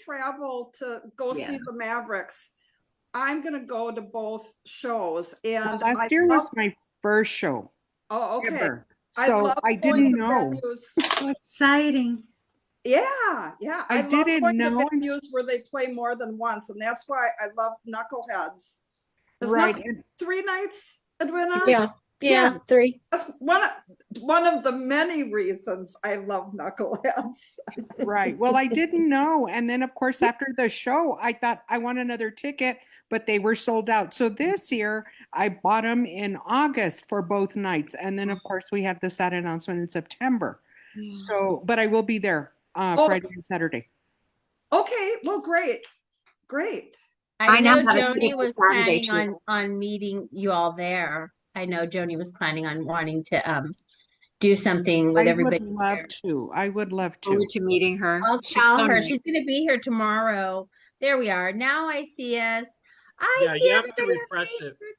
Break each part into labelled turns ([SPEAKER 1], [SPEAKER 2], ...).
[SPEAKER 1] travel to go
[SPEAKER 2] Yeah.
[SPEAKER 1] see the Mavericks, I'm going to go to both shows. And
[SPEAKER 3] Last year was my first show
[SPEAKER 1] oh, okay.
[SPEAKER 3] ever.
[SPEAKER 1] I
[SPEAKER 3] So
[SPEAKER 1] love
[SPEAKER 3] I
[SPEAKER 1] going
[SPEAKER 3] didn't
[SPEAKER 1] to
[SPEAKER 3] know.
[SPEAKER 1] venues.
[SPEAKER 2] So exciting.
[SPEAKER 1] Yeah, yeah.
[SPEAKER 3] I
[SPEAKER 1] love
[SPEAKER 3] didn't
[SPEAKER 1] going
[SPEAKER 3] know.
[SPEAKER 1] to venues where they play more than once, and that's why I love Knuckleheads. Is
[SPEAKER 3] Right.
[SPEAKER 1] Knuckleheads 3 nights, Edwina?
[SPEAKER 4] Yeah, 3.
[SPEAKER 1] That's one of the many reasons I love Knuckleheads.
[SPEAKER 3] Right. Well, I didn't know. And then, of course, after the show, I thought I want another ticket, but they were sold out. So this year, I bought them in August for both nights. And then, of course, we have the sad announcement in September.
[SPEAKER 2] Yeah.
[SPEAKER 3] So, but I will be there Friday and Saturday.
[SPEAKER 1] Okay, well, great.
[SPEAKER 5] I
[SPEAKER 2] know
[SPEAKER 5] know
[SPEAKER 2] how to
[SPEAKER 5] Joni
[SPEAKER 2] take
[SPEAKER 5] was
[SPEAKER 2] the Saturday
[SPEAKER 5] planning
[SPEAKER 2] too.
[SPEAKER 5] on meeting you all there. I know Joni was planning on wanting to do something with everybody.
[SPEAKER 3] I would love to.
[SPEAKER 2] Forward to meeting her.
[SPEAKER 5] I'll
[SPEAKER 2] She's
[SPEAKER 5] tell
[SPEAKER 2] so
[SPEAKER 5] her
[SPEAKER 2] nice.
[SPEAKER 5] she's going to be here tomorrow. There we are. Now I see us.
[SPEAKER 6] Yeah,
[SPEAKER 5] see
[SPEAKER 6] you have to
[SPEAKER 5] everybody on
[SPEAKER 6] refresh it.
[SPEAKER 5] Facebook.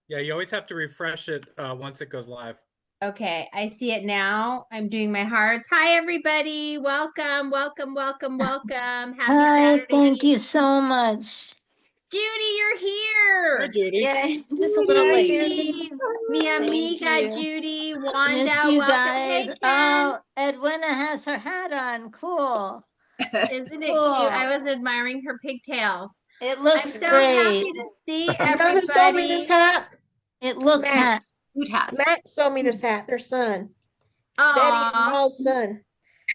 [SPEAKER 6] Yeah, you always have to refresh it once it goes live.
[SPEAKER 5] Okay, I see it now. I'm doing my hearts. Hi, everybody. Welcome. Happy Saturday.
[SPEAKER 4] Thank you so much.
[SPEAKER 5] Judy, you're here.
[SPEAKER 6] Hi, Judy.
[SPEAKER 4] Yay, just a little late.
[SPEAKER 5] Judy, mi amiga Judy, Wanda,
[SPEAKER 4] Miss you
[SPEAKER 5] welcome.
[SPEAKER 4] guys.
[SPEAKER 5] Hey, Ken.
[SPEAKER 4] Edwina has her hat on. Cool.
[SPEAKER 5] Isn't it cute? I was admiring her pigtails.
[SPEAKER 4] It
[SPEAKER 5] I'm
[SPEAKER 4] looks
[SPEAKER 5] so
[SPEAKER 4] great.
[SPEAKER 5] happy to see
[SPEAKER 7] You know
[SPEAKER 5] everybody.
[SPEAKER 7] who sold me this hat?
[SPEAKER 4] It looks
[SPEAKER 7] Max.
[SPEAKER 2] Good hat.
[SPEAKER 7] Max sold me this hat. Their son. Betty and
[SPEAKER 5] Aw,
[SPEAKER 7] Raul's son.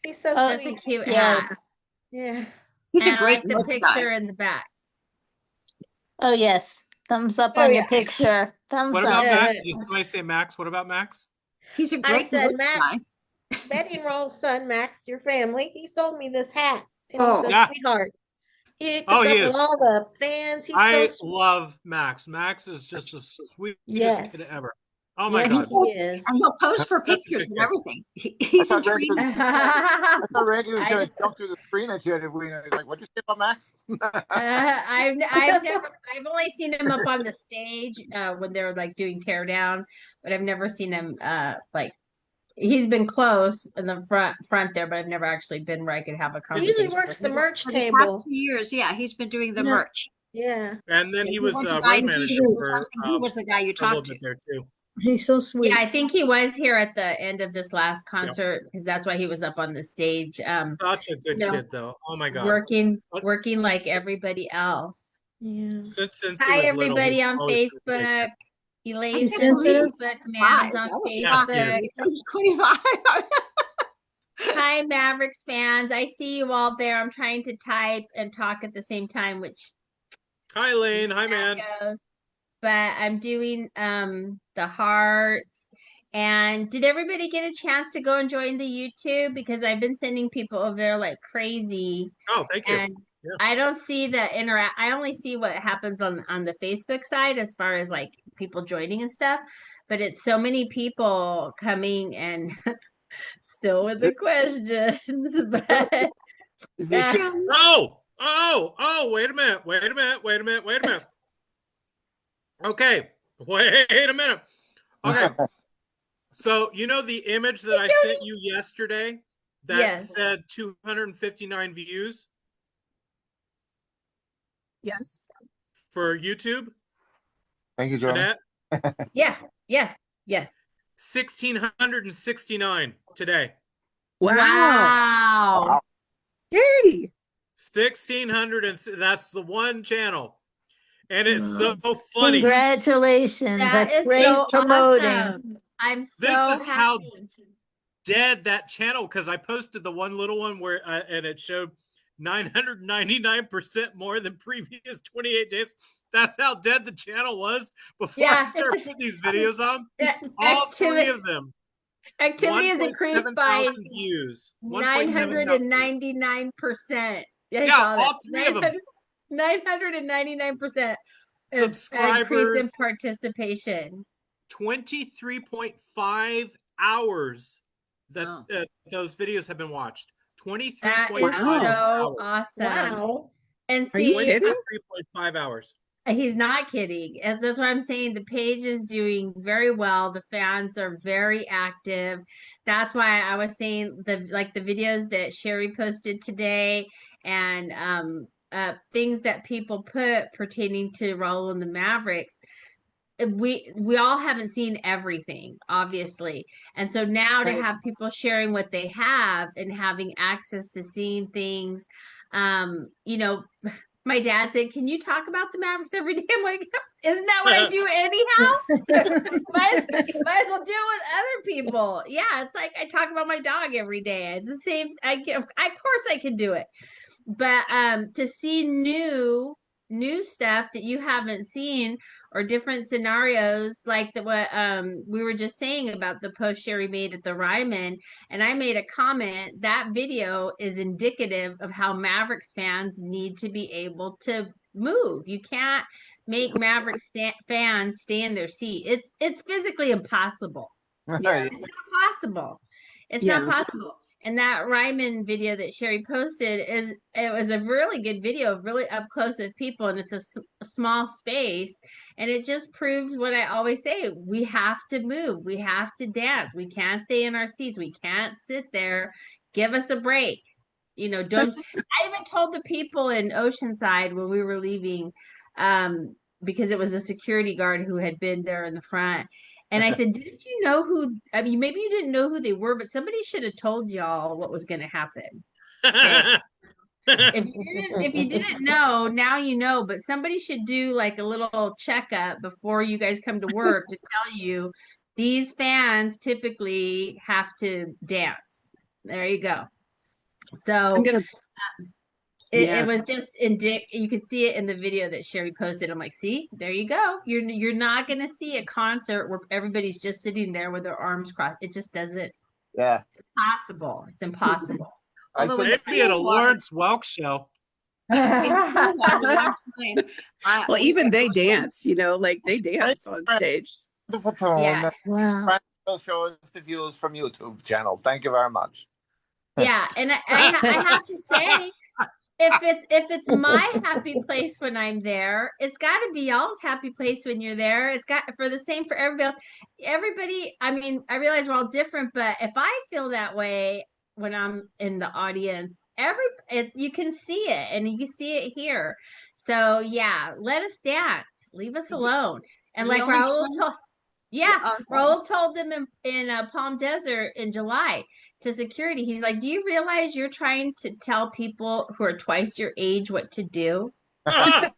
[SPEAKER 7] He's so
[SPEAKER 5] that's a
[SPEAKER 7] sweet.
[SPEAKER 5] cute
[SPEAKER 4] Yeah.
[SPEAKER 5] hat.
[SPEAKER 7] Yeah.
[SPEAKER 2] He's
[SPEAKER 5] And
[SPEAKER 2] a
[SPEAKER 5] I
[SPEAKER 2] great
[SPEAKER 5] like the
[SPEAKER 2] looks
[SPEAKER 5] picture
[SPEAKER 2] guy.
[SPEAKER 5] in the back.
[SPEAKER 4] Oh, yes. Thumbs up
[SPEAKER 7] Oh,
[SPEAKER 4] on your
[SPEAKER 7] yeah.
[SPEAKER 4] picture. Thumbs
[SPEAKER 6] What
[SPEAKER 4] up.
[SPEAKER 6] about
[SPEAKER 7] Yeah.
[SPEAKER 6] Max? Did somebody say Max? What about Max?
[SPEAKER 2] He's a
[SPEAKER 7] I
[SPEAKER 2] great
[SPEAKER 7] said,
[SPEAKER 2] looks guy.
[SPEAKER 7] Max, Betty and Raul's son, Max, your family, he sold me this hat. And
[SPEAKER 1] Oh.
[SPEAKER 7] he's a
[SPEAKER 6] Yeah.
[SPEAKER 7] sweetheart. He
[SPEAKER 6] Oh,
[SPEAKER 7] puts
[SPEAKER 6] he
[SPEAKER 7] up with
[SPEAKER 6] is.
[SPEAKER 7] all the fans. He's so
[SPEAKER 6] I
[SPEAKER 7] sweet.
[SPEAKER 6] love Max. Max is just the sweetest
[SPEAKER 7] Yes.
[SPEAKER 6] kid ever. Oh my
[SPEAKER 7] Yes,
[SPEAKER 6] God.
[SPEAKER 7] he is.
[SPEAKER 2] And he'll pose for
[SPEAKER 6] That's a
[SPEAKER 2] pictures
[SPEAKER 6] good
[SPEAKER 2] and
[SPEAKER 6] kid.
[SPEAKER 2] everything. He's
[SPEAKER 8] thought Randy
[SPEAKER 2] intriguing.
[SPEAKER 8] I thought Randy was
[SPEAKER 5] I-
[SPEAKER 8] going to jump through the screen at you. And he's like, "What'd you say about Max?"
[SPEAKER 5] I've only seen him up on the stage when they're like doing teardown, but I've never seen him like he's been close in the front there, but I've never actually been where I could have a
[SPEAKER 7] He
[SPEAKER 5] conversation.
[SPEAKER 7] usually works the
[SPEAKER 5] with him.
[SPEAKER 7] merch
[SPEAKER 2] For the past
[SPEAKER 7] table.
[SPEAKER 2] 2 years, yeah, he's been doing the
[SPEAKER 7] Yeah.
[SPEAKER 2] merch.
[SPEAKER 7] Yeah.
[SPEAKER 6] And then he was
[SPEAKER 2] went to
[SPEAKER 6] road
[SPEAKER 2] Guidance
[SPEAKER 6] manager
[SPEAKER 2] School or
[SPEAKER 6] for
[SPEAKER 2] something. He was the guy you
[SPEAKER 6] a little
[SPEAKER 2] talked to.
[SPEAKER 6] bit there too.
[SPEAKER 4] He's so sweet.
[SPEAKER 5] Yeah, I think he was here at the end of this last concert because that's why he was up on the stage.
[SPEAKER 6] Such a good
[SPEAKER 5] know,
[SPEAKER 6] kid though. Oh my God.
[SPEAKER 5] working like everybody else.
[SPEAKER 7] Yeah.
[SPEAKER 6] Since he
[SPEAKER 5] Hi,
[SPEAKER 6] was
[SPEAKER 5] everybody
[SPEAKER 6] little,
[SPEAKER 5] on
[SPEAKER 6] he's always been
[SPEAKER 5] Facebook. Elaine's
[SPEAKER 2] can't
[SPEAKER 5] on
[SPEAKER 2] believe
[SPEAKER 5] Facebook. Mav's on
[SPEAKER 2] That was
[SPEAKER 6] Yes,
[SPEAKER 5] Facebook.
[SPEAKER 6] yes.
[SPEAKER 2] He's 25.
[SPEAKER 5] Hi, Mavericks fans. I see you all there. I'm trying to type and talk at the same time, which
[SPEAKER 6] Hi Lane. Hi
[SPEAKER 5] that
[SPEAKER 6] man.
[SPEAKER 5] goes. But I'm doing the hearts. And did everybody get a chance to go and join the YouTube? Because I've been sending people over there like crazy.
[SPEAKER 6] Oh, thank you.
[SPEAKER 5] And
[SPEAKER 6] Yeah.
[SPEAKER 5] I don't see the I only see what happens on the Facebook side as far as like people joining and stuff. But it's so many people coming and still with the questions. But
[SPEAKER 8] Is this
[SPEAKER 6] Oh, wait a minute. Okay. Wait a minute. Okay. So, you know the image that I sent you yesterday that
[SPEAKER 5] Yes.
[SPEAKER 6] said 259 views
[SPEAKER 3] Yes.
[SPEAKER 6] for YouTube?
[SPEAKER 8] Thank you, Johnny.
[SPEAKER 6] Annette?
[SPEAKER 5] yeah, yes.
[SPEAKER 6] 1,669 today.
[SPEAKER 5] Wow.
[SPEAKER 3] Yay.
[SPEAKER 6] 1,600 and that's the one channel. And it's so funny.
[SPEAKER 4] Congratulations.
[SPEAKER 5] That
[SPEAKER 4] That's
[SPEAKER 5] is
[SPEAKER 4] great
[SPEAKER 5] so
[SPEAKER 4] promoting.
[SPEAKER 5] awesome. I'm so
[SPEAKER 6] This is how
[SPEAKER 5] happy.
[SPEAKER 6] dead that channel, because I posted the one little one where and it showed 999% more than previous 28 days. That's how dead the channel was before I started putting these videos on. All three of them.
[SPEAKER 5] Activity has
[SPEAKER 6] 1.7
[SPEAKER 5] increased by
[SPEAKER 6] thousand views. 1.7 thousand views.
[SPEAKER 5] 999%.
[SPEAKER 6] Yeah, all three of them.
[SPEAKER 5] 999% increase in
[SPEAKER 6] Subscribers,
[SPEAKER 5] participation.
[SPEAKER 6] 23.5 hours that
[SPEAKER 2] Wow.
[SPEAKER 6] Those videos have been watched.
[SPEAKER 5] That
[SPEAKER 6] 23.5
[SPEAKER 5] is so
[SPEAKER 6] hours.
[SPEAKER 5] awesome.
[SPEAKER 7] Wow.
[SPEAKER 5] And
[SPEAKER 3] Are you
[SPEAKER 5] see,
[SPEAKER 3] kidding?
[SPEAKER 6] 23.5 hours.
[SPEAKER 5] He's not kidding. And that's what I'm saying. The page is doing very well. The fans are very active. That's why I was saying the videos that Sherry posted today and things that people put pertaining to Raul and the Mavericks. We all haven't seen everything, obviously. And so now to have people sharing what they have and having access to seeing things, you know, my dad said, "Can you talk about the Mavericks every day?" I'm like, "Isn't that what I do anyhow? might as well do it with other people." Yeah, it's like I talk about my dog every day. It's the same. Of course I can do it, but to see new stuff that you haven't seen or different scenarios like what we were just saying about the post Sherry made at the Ryman, and I made a comment. That video is indicative of how Mavericks fans need to be able to move. You can't make Mavericks fans stay in their seat. It's physically impossible. It's not possible. It's not possible. And that Ryman video that Sherry posted it was a really good video of really up close with people, and it's a small space, and it just proves what I always say: we have to move, we have to dance, we can't stay in our seats, we can't sit there. Give us a break, don't. I even told the people in Oceanside when we were leaving, because it was a security guard who had been there in the front. And I said, "Didn't you know who? I mean, maybe you didn't know who they were, but somebody should have told y'all what was going to happen." Okay. If you didn't know, now you know. But somebody should do like a little checkup before you guys come to work to tell you these fans typically have to dance. There you go. So it was just you could see it in the video that Sherry posted. I'm like, see, there you go. You're not gonna see a concert where everybody's just sitting there with their arms crossed. It just doesn't.
[SPEAKER 8] Yeah.
[SPEAKER 5] It's impossible. It's impossible.
[SPEAKER 6] Although maybe at a Lawrence Welk show.
[SPEAKER 2] Well,
[SPEAKER 9] even they dance, like they dance on stage.
[SPEAKER 8] Wonderful tone.
[SPEAKER 5] Yeah.
[SPEAKER 4] Wow.
[SPEAKER 8] Show us the views from YouTube channel. Thank you very much.
[SPEAKER 5] Yeah, and I have to say, if it's my happy place when I'm there, it's got to be y'all's happy place when you're there. It's got for the same for everybody else. Everybody, I mean, I realize we're all different, but if I feel that way when I'm in the audience, you can see it, and you can see it here. So yeah, let us dance. Leave us alone. And like Raul told, Raul told them in Palm Desert in July to security. He's like, "Do you realize you're trying to tell people who are twice your age what to do?" Yeah.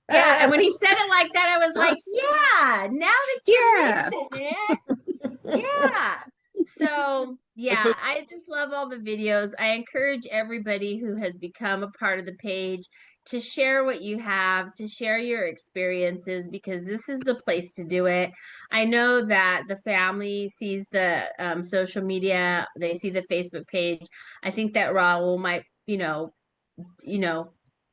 [SPEAKER 5] And when he said it like that, I was like, yeah, now that you mention it. Yeah. So yeah, I just love all the videos. I encourage everybody who has become a part of the page to share what you have, to share your experiences, because this is the place to do it. I know that the family sees the social media, they see the Facebook page. I think that Raul might,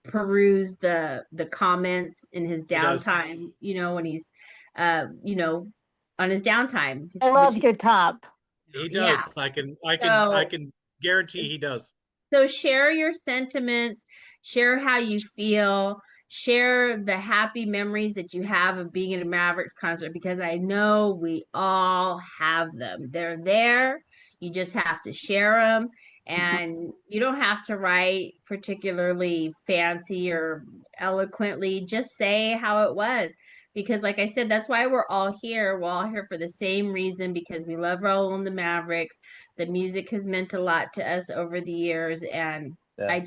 [SPEAKER 5] peruse the comments in his downtime, when he's, on his downtime.
[SPEAKER 4] I love your top.
[SPEAKER 6] He does. Yeah. I can guarantee he does.
[SPEAKER 5] So share your sentiments, share how you feel, share the happy memories that you have of being at a Mavericks concert, because I know we all have them. They're there. You just have to share them, and you don't have to write particularly fancy or eloquently. Just say how it was. Because like I said, that's why we're all here. We're all here for the same reason, because we love Raul and the Mavericks. The music has meant a lot to us over the years, and I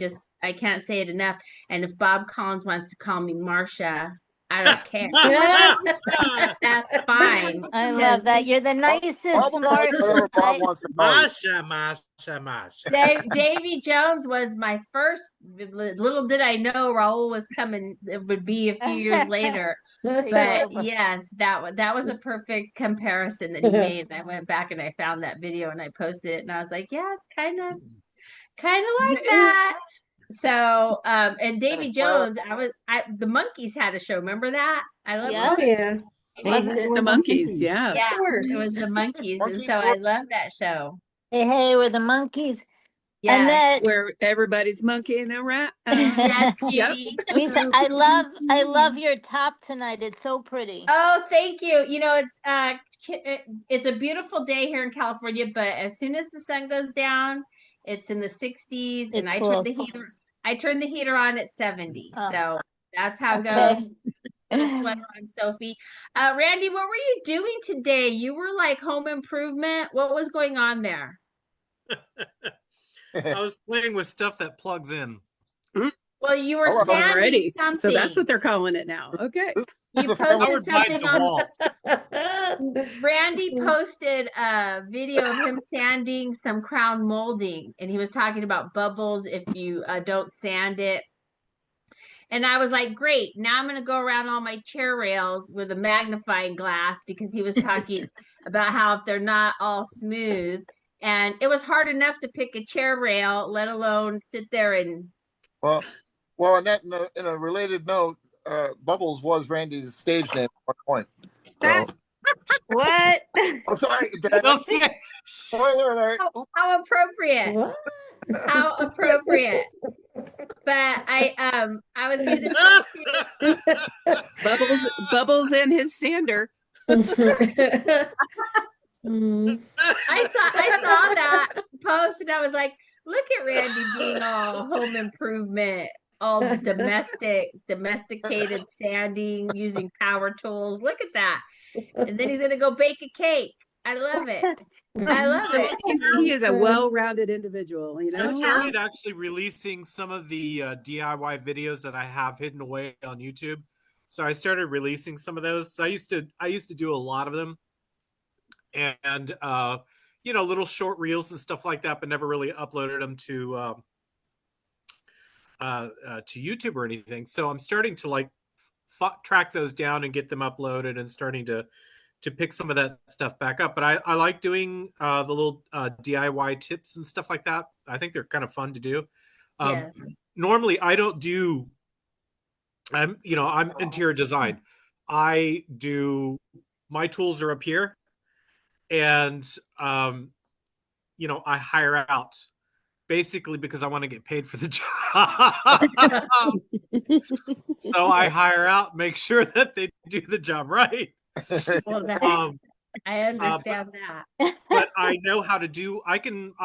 [SPEAKER 5] can't say it enough. And if Bob Collins wants to call me Marcia, I don't care. That's fine.
[SPEAKER 4] I love that. You're the nicest,
[SPEAKER 5] Masha. Davy Jones was my first. Little did I know Raul was coming. It would be a few years later. But yes, that was a perfect comparison that he made. And I went back and I found that video and I posted it, and I was like, yeah, it's kind of like that. So, and Davy Jones, the Monkees had a show. Remember that? I love
[SPEAKER 7] yeah.
[SPEAKER 9] The Monkees, yeah.
[SPEAKER 5] Yeah, it was the Monkees, and so I love that show.
[SPEAKER 4] Hey, we're the Monkees.
[SPEAKER 5] Yes.
[SPEAKER 4] And then
[SPEAKER 9] where everybody's monkeying around.
[SPEAKER 5] Yes,
[SPEAKER 9] Yep.
[SPEAKER 5] Judy.
[SPEAKER 4] Lisa, I love your top tonight. It's so pretty.
[SPEAKER 5] Oh, thank you. You know, it's a beautiful day here in California, but as soon as the sun goes down, it's in the 60s, and
[SPEAKER 4] It
[SPEAKER 5] I turn the
[SPEAKER 4] cools.
[SPEAKER 5] heater. I turn the heater on at 70.
[SPEAKER 4] Oh,
[SPEAKER 5] So that's how it
[SPEAKER 4] okay.
[SPEAKER 5] goes. Put a sweater on, Sophie. Randy, what were you doing today? You were like home improvement. What was going on there?
[SPEAKER 6] I was playing with stuff that plugs in.
[SPEAKER 5] Well, you were
[SPEAKER 8] Hello.
[SPEAKER 5] sanding
[SPEAKER 9] Already.
[SPEAKER 5] something.
[SPEAKER 9] So that's what they're calling it now. Okay.
[SPEAKER 5] You
[SPEAKER 8] The
[SPEAKER 5] posted
[SPEAKER 6] Powered by
[SPEAKER 5] something on.
[SPEAKER 6] DeWalt.
[SPEAKER 5] Randy posted a video of him sanding some crown molding, and he was talking about bubbles if you don't sand it. And I was like, great, now I'm going to go around all my chair rails with a magnifying glass, because he was talking about how if they're not all smooth, and it was hard enough to pick a chair rail, let alone sit there and.
[SPEAKER 8] Well, in a related note, Bubbles was Randy's stage name at one point. So,
[SPEAKER 4] What?
[SPEAKER 8] I'm sorry. Did I
[SPEAKER 6] Don't say-
[SPEAKER 8] spoiler alert?
[SPEAKER 5] How appropriate.
[SPEAKER 7] What?
[SPEAKER 5] How appropriate. But I was gonna say
[SPEAKER 9] Bubbles and his sander.
[SPEAKER 5] I saw that post, and I was like, look at Randy being all home improvement, all domesticated sanding, using power tools. Look at that. And then he's gonna go bake a cake. I love it. I love it.
[SPEAKER 9] He is a well-rounded individual, you
[SPEAKER 6] I
[SPEAKER 9] know.
[SPEAKER 6] started actually releasing some of the DIY videos that I have hidden away on YouTube. So I started releasing some of those. So I used to do a lot of them, and you know, little short reels and stuff like that, but never really uploaded them to YouTube or anything. So I'm starting to like track those down and get them uploaded, and starting to pick some of that stuff back up. But I like doing the little DIY tips and stuff like that. I think they're kind of fun to do.
[SPEAKER 5] Yes.
[SPEAKER 6] Normally I don't do, I'm interior design. I do, my tools are up here, and you know, I hire out basically because I want to get paid for the job. So I hire out, make sure that they do the job right.
[SPEAKER 5] Well, I understand that.
[SPEAKER 6] But I know how to do. I can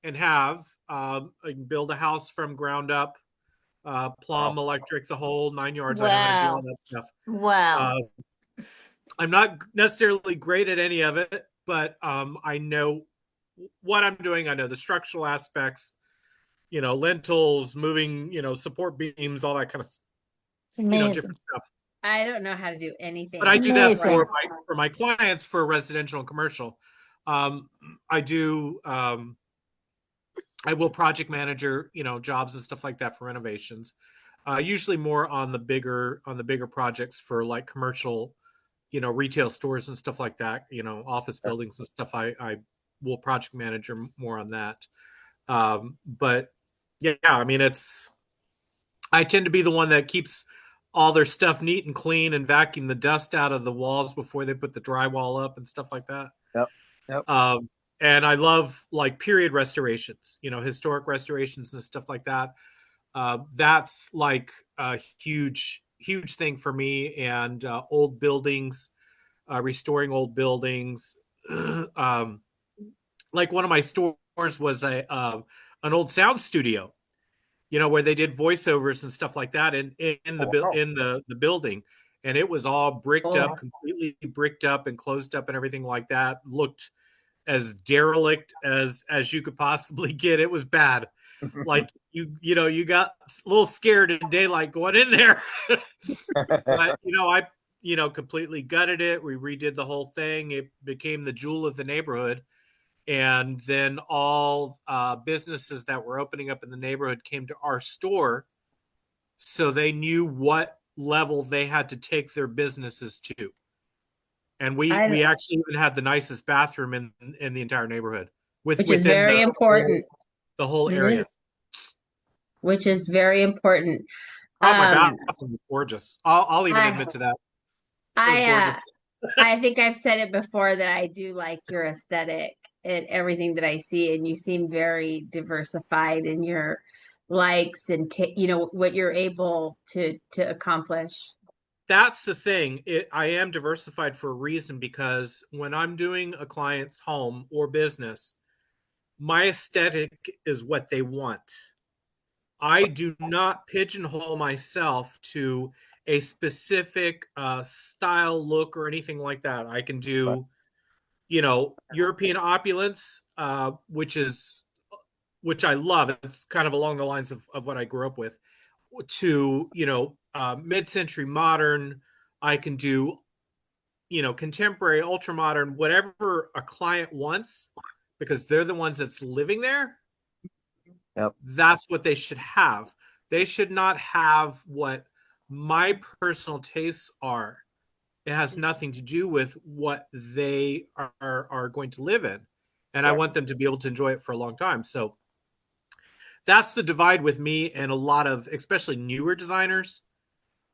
[SPEAKER 6] and have. I can build a house from ground up, plumb, electric, the whole 9 yards. I know how to do all that stuff.
[SPEAKER 4] Wow.
[SPEAKER 6] I'm not necessarily great at any of it, but I know what I'm doing. I know the structural aspects, you know, lintels, moving, you know, support beams, all that kind of,
[SPEAKER 4] It's amazing.
[SPEAKER 6] different stuff.
[SPEAKER 5] I don't know how to do anything.
[SPEAKER 6] But I do that
[SPEAKER 4] Amazing.
[SPEAKER 6] for my clients for residential and commercial. I do. I will project manager, you know, jobs and stuff like that for renovations. Usually more on the bigger projects for like commercial, you know, retail stores and stuff like that. You know, office buildings and stuff. I will project manager more on that. But yeah, I mean, I tend to be the one that keeps all their stuff neat and clean and vacuum the dust out of the walls before they put the drywall up and stuff like that.
[SPEAKER 8] Yep.
[SPEAKER 6] And I love like period restorations, you know, historic restorations and stuff like that. That's like a huge thing for me. And old buildings, restoring old buildings. Like one of my stores was an old sound studio, you know, where they did voiceovers and stuff like that in the building, and it was all bricked up, completely bricked up and closed up and everything like that. Looked as derelict as you could possibly get. It was bad. Like you know, you got a little scared in daylight going in there. But I completely gutted it. We redid the whole thing. It became the jewel of the neighborhood. And then all businesses that were opening up in the neighborhood came to our store, so they knew what level they had to take their businesses to. And we actually even had the nicest bathroom in the entire neighborhood,
[SPEAKER 5] which is very important.
[SPEAKER 6] The whole area,
[SPEAKER 5] which is very important.
[SPEAKER 6] Oh, my bathroom was gorgeous. I'll even admit to that. It was gorgeous.
[SPEAKER 5] I think I've said it before that I do like your aesthetic. at everything that I see, and you seem very diversified in your likes and what you're able to accomplish.
[SPEAKER 6] That's the thing. I am diversified for a reason, because when I'm doing a client's home or business, my aesthetic is what they want. I do not pigeonhole myself to a specific style, look, or anything like that. I can do, European opulence, which I love. It's kind of along the lines of what I grew up with, to, mid-century modern. I can do, contemporary, ultra modern, whatever a client wants, because they're the ones that's living there.
[SPEAKER 8] Yep.
[SPEAKER 6] That's what they should have. They should not have what my personal tastes are. It has nothing to do with what they are going to live in. And I want them to be able to enjoy it for a long time. So that's the divide with me and a lot of, especially newer designers.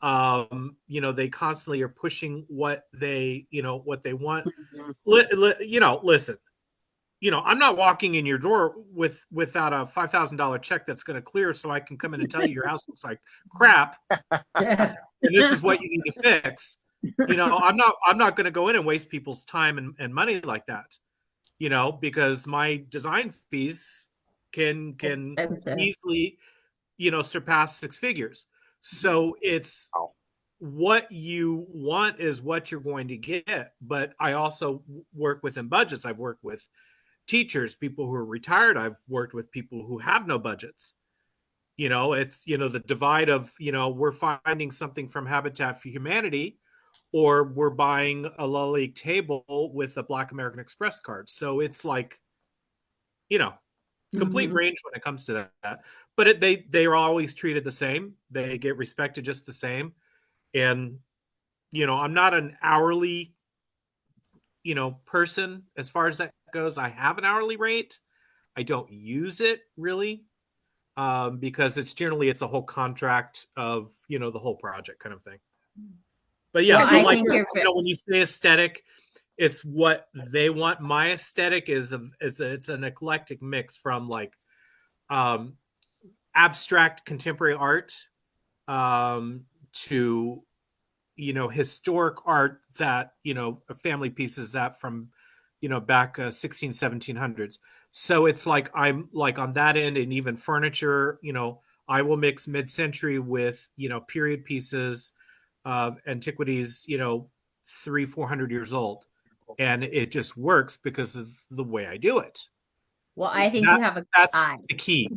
[SPEAKER 6] They constantly are pushing what they want. Listen, I'm not walking in your door without a $5,000 check that's going to clear so I can come in and tell you your house looks like crap and this is what you need to fix. I'm not going to go in and waste people's time and money like that, because my design fees can
[SPEAKER 5] Expensive.
[SPEAKER 6] easily, surpass six figures. So it's what you want is what you're going to get. But I also work within budgets. I've worked with teachers, people who are retired. I've worked with people who have no budgets. It's, the divide of, we're finding something from Habitat for Humanity, or we're buying a low league table with a Black American Express card. So it's like, complete range when it comes to that. But they are always treated the same. They get respected just the same. And, I'm not an hourly, person as far as that goes. I have an hourly rate. I don't use it really, because it's a whole contract of, the whole project kind of thing. But yeah,
[SPEAKER 5] Well,
[SPEAKER 6] so
[SPEAKER 5] I
[SPEAKER 6] like,
[SPEAKER 5] think
[SPEAKER 6] when you say aesthetic, it's what they want. My aesthetic is it's an eclectic mix from like abstract contemporary art to historic art that family pieces that from back 1700s. So it's like I'm like on that end, and even furniture, I will mix mid-century with period pieces of antiquities, 300-400 years old, and it just works because of the way I do it.
[SPEAKER 5] Well, I think you have a good
[SPEAKER 6] That's
[SPEAKER 5] eye.
[SPEAKER 6] the key.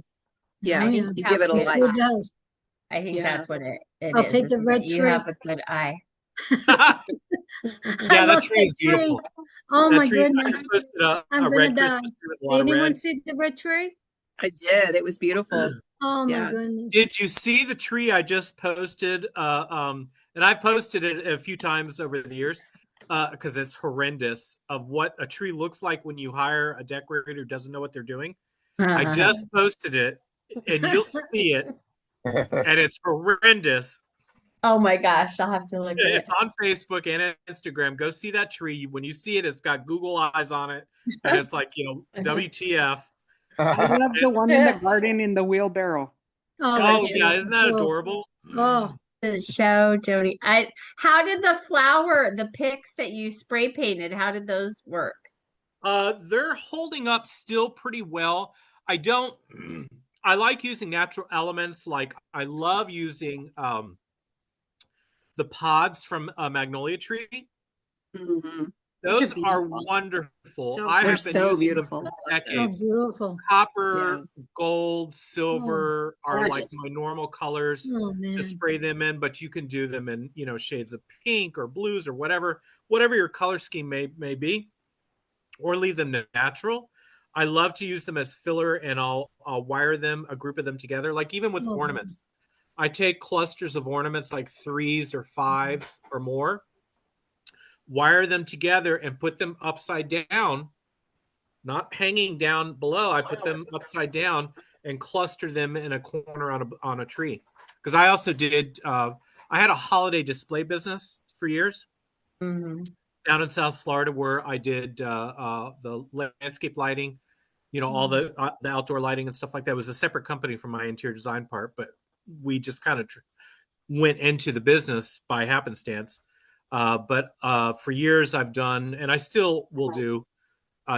[SPEAKER 9] Yeah,
[SPEAKER 5] I think
[SPEAKER 9] you
[SPEAKER 5] you
[SPEAKER 9] give it a
[SPEAKER 5] have a
[SPEAKER 9] life.
[SPEAKER 5] good
[SPEAKER 2] Who does?
[SPEAKER 5] I think
[SPEAKER 9] Yeah.
[SPEAKER 5] that's what it
[SPEAKER 2] I'll
[SPEAKER 5] is,
[SPEAKER 2] take the
[SPEAKER 5] is
[SPEAKER 2] red
[SPEAKER 5] that you
[SPEAKER 2] tree.
[SPEAKER 5] have a good eye.
[SPEAKER 2] I
[SPEAKER 6] Yeah, that
[SPEAKER 2] love
[SPEAKER 6] tree is
[SPEAKER 2] that tree.
[SPEAKER 6] beautiful.
[SPEAKER 2] Oh
[SPEAKER 6] That
[SPEAKER 2] my
[SPEAKER 6] tree, I
[SPEAKER 2] goodness.
[SPEAKER 6] just posted
[SPEAKER 2] I'm
[SPEAKER 6] a
[SPEAKER 2] gonna
[SPEAKER 6] red
[SPEAKER 2] die.
[SPEAKER 6] Christmas tree with a
[SPEAKER 2] Did
[SPEAKER 6] lot of
[SPEAKER 2] anyone
[SPEAKER 6] red.
[SPEAKER 2] see the red tree?
[SPEAKER 9] I did. It was beautiful.
[SPEAKER 2] Oh my
[SPEAKER 9] Yeah.
[SPEAKER 2] goodness.
[SPEAKER 6] Did you see the tree I just posted? And I've posted it a few times over the years, because it's horrendous of what a tree looks like when you hire a decorator who doesn't know what they're doing. I just posted it, and you'll see it, and it's horrendous.
[SPEAKER 5] Oh my gosh, I'll have to look at it.
[SPEAKER 6] It's on Facebook and Instagram. Go see that tree. When you see it, it's got Google eyes on it, and it's like, WTF.
[SPEAKER 3] I love the one in the garden in the wheelbarrow.
[SPEAKER 2] Oh,
[SPEAKER 6] Oh
[SPEAKER 2] that's
[SPEAKER 6] yeah, isn't that
[SPEAKER 2] beautiful.
[SPEAKER 6] adorable?
[SPEAKER 2] Oh,
[SPEAKER 5] The show, Jody. How did the pics that you spray painted, how did those work?
[SPEAKER 6] They're holding up still pretty well. I like using natural elements. Like I love using the pods from a magnolia tree.
[SPEAKER 9] Mhm.
[SPEAKER 6] Those
[SPEAKER 9] Those
[SPEAKER 6] are
[SPEAKER 9] beautiful.
[SPEAKER 6] wonderful.
[SPEAKER 9] So
[SPEAKER 6] I
[SPEAKER 9] They're
[SPEAKER 6] have been
[SPEAKER 9] so
[SPEAKER 6] using
[SPEAKER 9] beautiful.
[SPEAKER 6] them for
[SPEAKER 2] oh,
[SPEAKER 6] decades.
[SPEAKER 2] beautiful.
[SPEAKER 6] Copper, gold, silver are like
[SPEAKER 9] gorgeous.
[SPEAKER 6] my normal colors
[SPEAKER 2] Oh
[SPEAKER 6] to
[SPEAKER 2] man.
[SPEAKER 6] spray them in, but you can do them in, shades of pink or blues or whatever your color scheme may be, or leave them natural. I love to use them as filler, and I'll wire them, a group of them together. Like even with
[SPEAKER 2] Oh,
[SPEAKER 6] ornaments, I take clusters of ornaments, like 3s or 5s or more, wire them together and put them upside down, not hanging down below. I put them upside down and cluster them in a corner on a tree. Because I also did, I had a holiday display business for years.
[SPEAKER 5] Mm-hmm.
[SPEAKER 6] down in South Florida where I did the landscape lighting, all the outdoor lighting and stuff like that. It was a separate company from my interior design part, but we just kind of went into the business by happenstance. But for years I've done, and I still will do,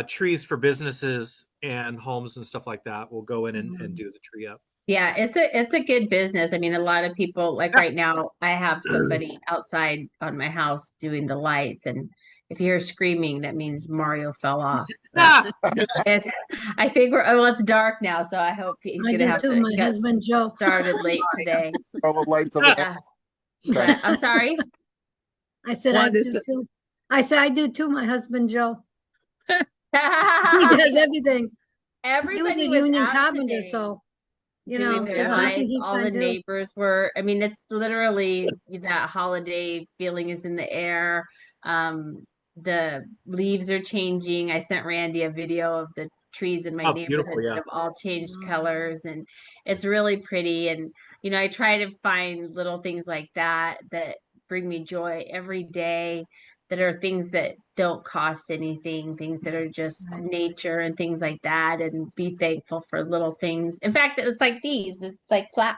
[SPEAKER 6] trees for businesses and homes and stuff like that. We'll go in and do the tree up.
[SPEAKER 5] Yeah, it's a good business. I mean, a lot of people, like right now, I have somebody outside on my house doing the lights, and if you hear screaming, that means Mario fell off. I think it's dark now, so I hope he's
[SPEAKER 2] I
[SPEAKER 5] gonna
[SPEAKER 2] do
[SPEAKER 5] have
[SPEAKER 2] too,
[SPEAKER 5] to
[SPEAKER 2] my
[SPEAKER 5] get
[SPEAKER 2] husband Joe.
[SPEAKER 5] started late today.
[SPEAKER 8] All the lights on the
[SPEAKER 5] Yeah. But I'm sorry.
[SPEAKER 2] I said
[SPEAKER 9] Well,
[SPEAKER 2] I
[SPEAKER 9] this-
[SPEAKER 2] do too. I said I do too, my husband Joe. He
[SPEAKER 5] Everybody
[SPEAKER 2] does everything. He was
[SPEAKER 5] was
[SPEAKER 2] a union
[SPEAKER 5] out
[SPEAKER 2] carpenter,
[SPEAKER 5] today
[SPEAKER 2] so
[SPEAKER 5] doing their
[SPEAKER 2] there's nothing
[SPEAKER 5] lights.
[SPEAKER 2] he
[SPEAKER 5] All the
[SPEAKER 2] can't do.
[SPEAKER 5] neighbors were, I mean, it's literally that holiday feeling is in the air. The leaves are changing. I sent Randy a video of the trees in my
[SPEAKER 6] Oh,
[SPEAKER 5] neighborhood
[SPEAKER 6] beautiful, yeah.
[SPEAKER 5] that have all changed colors, and it's really pretty. And I try to find little things like that that bring me joy every day, that are things that don't cost anything, things that are just nature and things like that, and be thankful for little things. In fact, it's like these, it's like flat,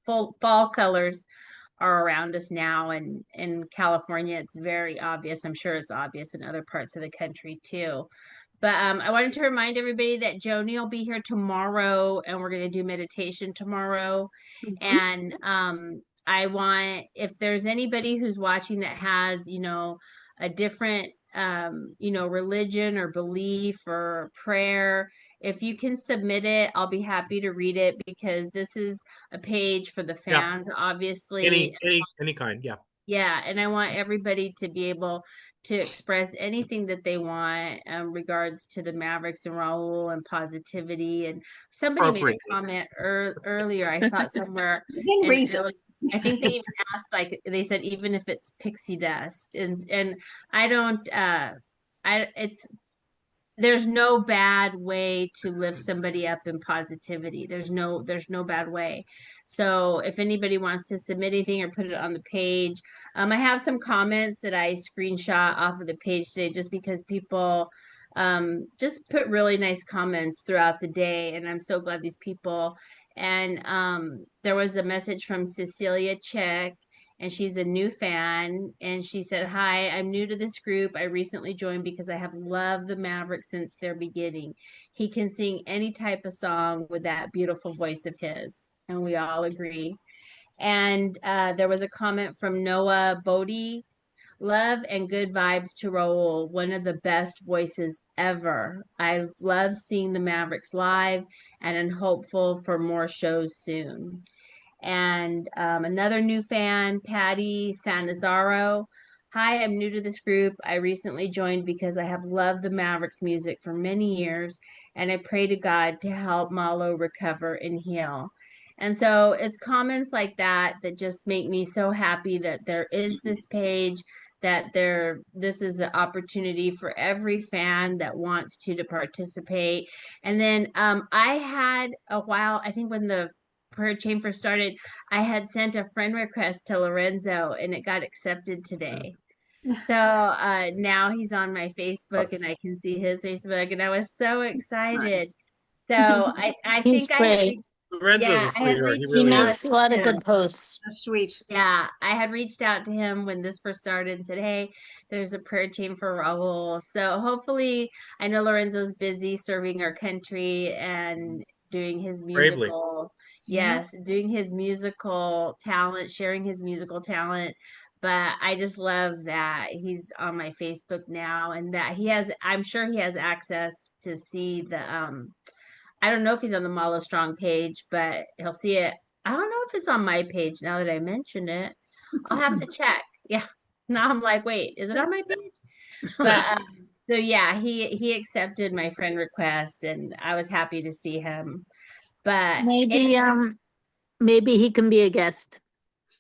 [SPEAKER 5] full fall colors are around us now. And in California, it's very obvious. I'm sure it's obvious in other parts of the country too. But I wanted to remind everybody that Joni will be here tomorrow, and we're going to do meditation tomorrow. And I want, if there's anybody who's watching that has, a different, religion or belief or prayer, if you can submit it, I'll be happy to read it, because this is a page for the
[SPEAKER 6] Yeah.
[SPEAKER 5] fans, obviously.
[SPEAKER 6] Any kind, yeah.
[SPEAKER 5] Yeah, and I want everybody to be able to express anything that they want in regards to the Mavericks and Raul and positivity. And somebody made a comment earlier. I saw it somewhere.
[SPEAKER 2] Within
[SPEAKER 5] And
[SPEAKER 2] reason.
[SPEAKER 5] I think they even asked, like, they said, even if it's pixie dust. And I don't, there's no bad way to lift somebody up in positivity. There's no bad way. So if anybody wants to submit anything or put it on the page, I have some comments that I screenshot off of the page today, just because people just put really nice comments throughout the day, and I'm so glad these people. And there was a message from Cecilia Chick, and she's a new fan, and she said, "Hi, I'm new to this group. I recently joined because I have loved the Mavericks since their beginning. He can sing any type of song with that beautiful voice of his." And we all agree. And there was a comment from Noah Bodie: "Love and good vibes to Raul, one of the best voices ever. I love seeing the Mavericks live, and I'm hopeful for more shows soon." And another new fan, Patty Sanazaro: "Hi, I'm new to this group. I recently joined because I have loved the Mavericks music for many years, and I pray to God to help Malo recover and heal." And so it's comments like that that just make me so happy that there is this page, that this is an opportunity for every fan that wants to participate. And then I had a while, I think when the prayer chain first started, I had sent a friend request to Lorenzo, and it got accepted today. So now he's on my Facebook, and I can see his Facebook, and I was so excited. So I
[SPEAKER 4] He's
[SPEAKER 5] think I had
[SPEAKER 4] great.
[SPEAKER 5] reached,
[SPEAKER 6] Lorenzo's a
[SPEAKER 5] I had
[SPEAKER 6] sweetheart. He
[SPEAKER 5] reached
[SPEAKER 4] He
[SPEAKER 6] really
[SPEAKER 5] out
[SPEAKER 4] makes
[SPEAKER 6] is.
[SPEAKER 4] a lot of
[SPEAKER 5] to
[SPEAKER 4] good
[SPEAKER 5] him.
[SPEAKER 4] posts.
[SPEAKER 2] That's sweet.
[SPEAKER 5] Yeah, I had reached out to him when this first started and said, "Hey, there's a prayer chain for Raul." So hopefully, I know Lorenzo's busy serving our country and doing his
[SPEAKER 6] Bravely.
[SPEAKER 5] musical, yes, doing his musical talent, sharing his musical talent. But I just love that he's on my Facebook now, and that I'm sure he has access to see the I don't know if he's on the Malo Strong page, but he'll see it. I don't know if it's on my page now that I mentioned it. I'll have to check. Yeah. Now I'm like, wait, is it on my page? But so yeah, he accepted my friend request, and I was happy to see him. But
[SPEAKER 4] Maybe he can be a guest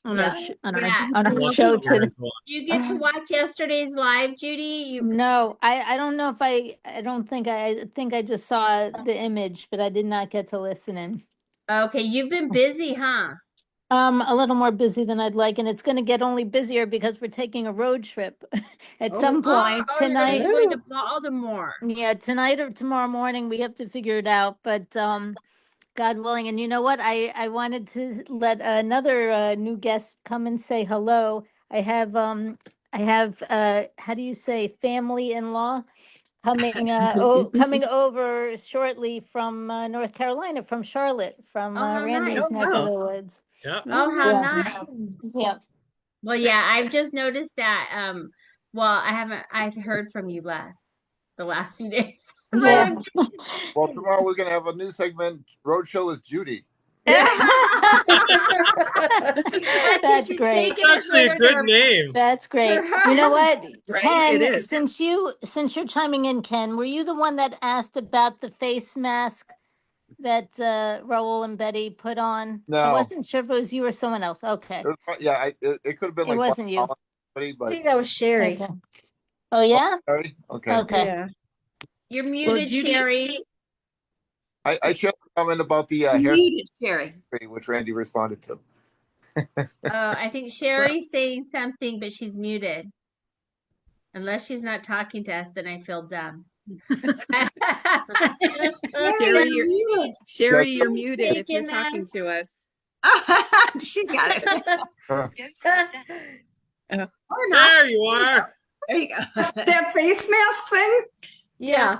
[SPEAKER 4] on
[SPEAKER 5] yeah,
[SPEAKER 4] on our
[SPEAKER 6] Love
[SPEAKER 4] show
[SPEAKER 6] to
[SPEAKER 4] today.
[SPEAKER 6] Lorenzo.
[SPEAKER 5] did you get to watch yesterday's live, Judy?
[SPEAKER 4] No, I don't know if I don't think I think I just saw the image, but I did not get to listen in.
[SPEAKER 5] Okay, you've been busy, huh?
[SPEAKER 4] A little more busy than I'd like, and it's going to get only busier because we're taking a road trip at some point
[SPEAKER 5] Oh, you're gonna be
[SPEAKER 4] tonight.
[SPEAKER 5] going to Baltimore.
[SPEAKER 4] Yeah, tonight or tomorrow morning, we have to figure it out. But God willing, and you know what? I wanted to let another new guest come and say hello. I have how do you say, family-in-law coming coming over shortly from North Carolina, from Charlotte, from
[SPEAKER 5] Oh, how
[SPEAKER 4] Randy's
[SPEAKER 5] nice.
[SPEAKER 4] neck of
[SPEAKER 9] wow.
[SPEAKER 4] the woods.
[SPEAKER 6] Yeah.
[SPEAKER 5] Oh, how
[SPEAKER 4] Yeah.
[SPEAKER 5] nice.
[SPEAKER 4] Yeah.
[SPEAKER 5] Well, yeah, I've just noticed that. Well, I've heard from you less the last few days.
[SPEAKER 4] Yeah.
[SPEAKER 8] Well, tomorrow we're gonna have a new segment. Roadshow with Judy.
[SPEAKER 4] That's
[SPEAKER 5] She's
[SPEAKER 4] great.
[SPEAKER 5] taking
[SPEAKER 6] It's
[SPEAKER 5] it
[SPEAKER 6] actually a
[SPEAKER 5] further
[SPEAKER 6] good
[SPEAKER 5] to
[SPEAKER 6] name.
[SPEAKER 4] That's great.
[SPEAKER 5] her-
[SPEAKER 4] You know what,
[SPEAKER 9] Right?
[SPEAKER 4] Ken,
[SPEAKER 9] It is.
[SPEAKER 4] since you're chiming in, Ken, were you the one that asked about the face mask that Raul and Betty put on? I
[SPEAKER 8] No.
[SPEAKER 4] wasn't sure if it was you or someone else. Okay.
[SPEAKER 8] Yeah, it could have been
[SPEAKER 4] It
[SPEAKER 8] like
[SPEAKER 4] wasn't you.
[SPEAKER 8] somebody,
[SPEAKER 7] I
[SPEAKER 8] but
[SPEAKER 7] think that was Sherry.
[SPEAKER 4] Okay. Oh yeah?
[SPEAKER 8] sorry. Okay.
[SPEAKER 4] Okay.
[SPEAKER 7] Yeah.
[SPEAKER 5] You're
[SPEAKER 9] Well,
[SPEAKER 5] muted,
[SPEAKER 9] Judy,
[SPEAKER 5] Sherry.
[SPEAKER 8] I shared a comment about the hair
[SPEAKER 9] muted Sherry.
[SPEAKER 8] spray, which Randy responded to.
[SPEAKER 5] I think Sherry's saying something, but she's muted. Unless she's not talking to us, then I feel dumb.
[SPEAKER 9] Sherry, Sherry,
[SPEAKER 8] Yeah.
[SPEAKER 9] you're muted if you're
[SPEAKER 5] Taking
[SPEAKER 9] talking
[SPEAKER 5] us.
[SPEAKER 9] to us. She's got it. Or not.
[SPEAKER 6] There you are.
[SPEAKER 9] There you go.
[SPEAKER 1] That face mask thing,
[SPEAKER 7] Yeah.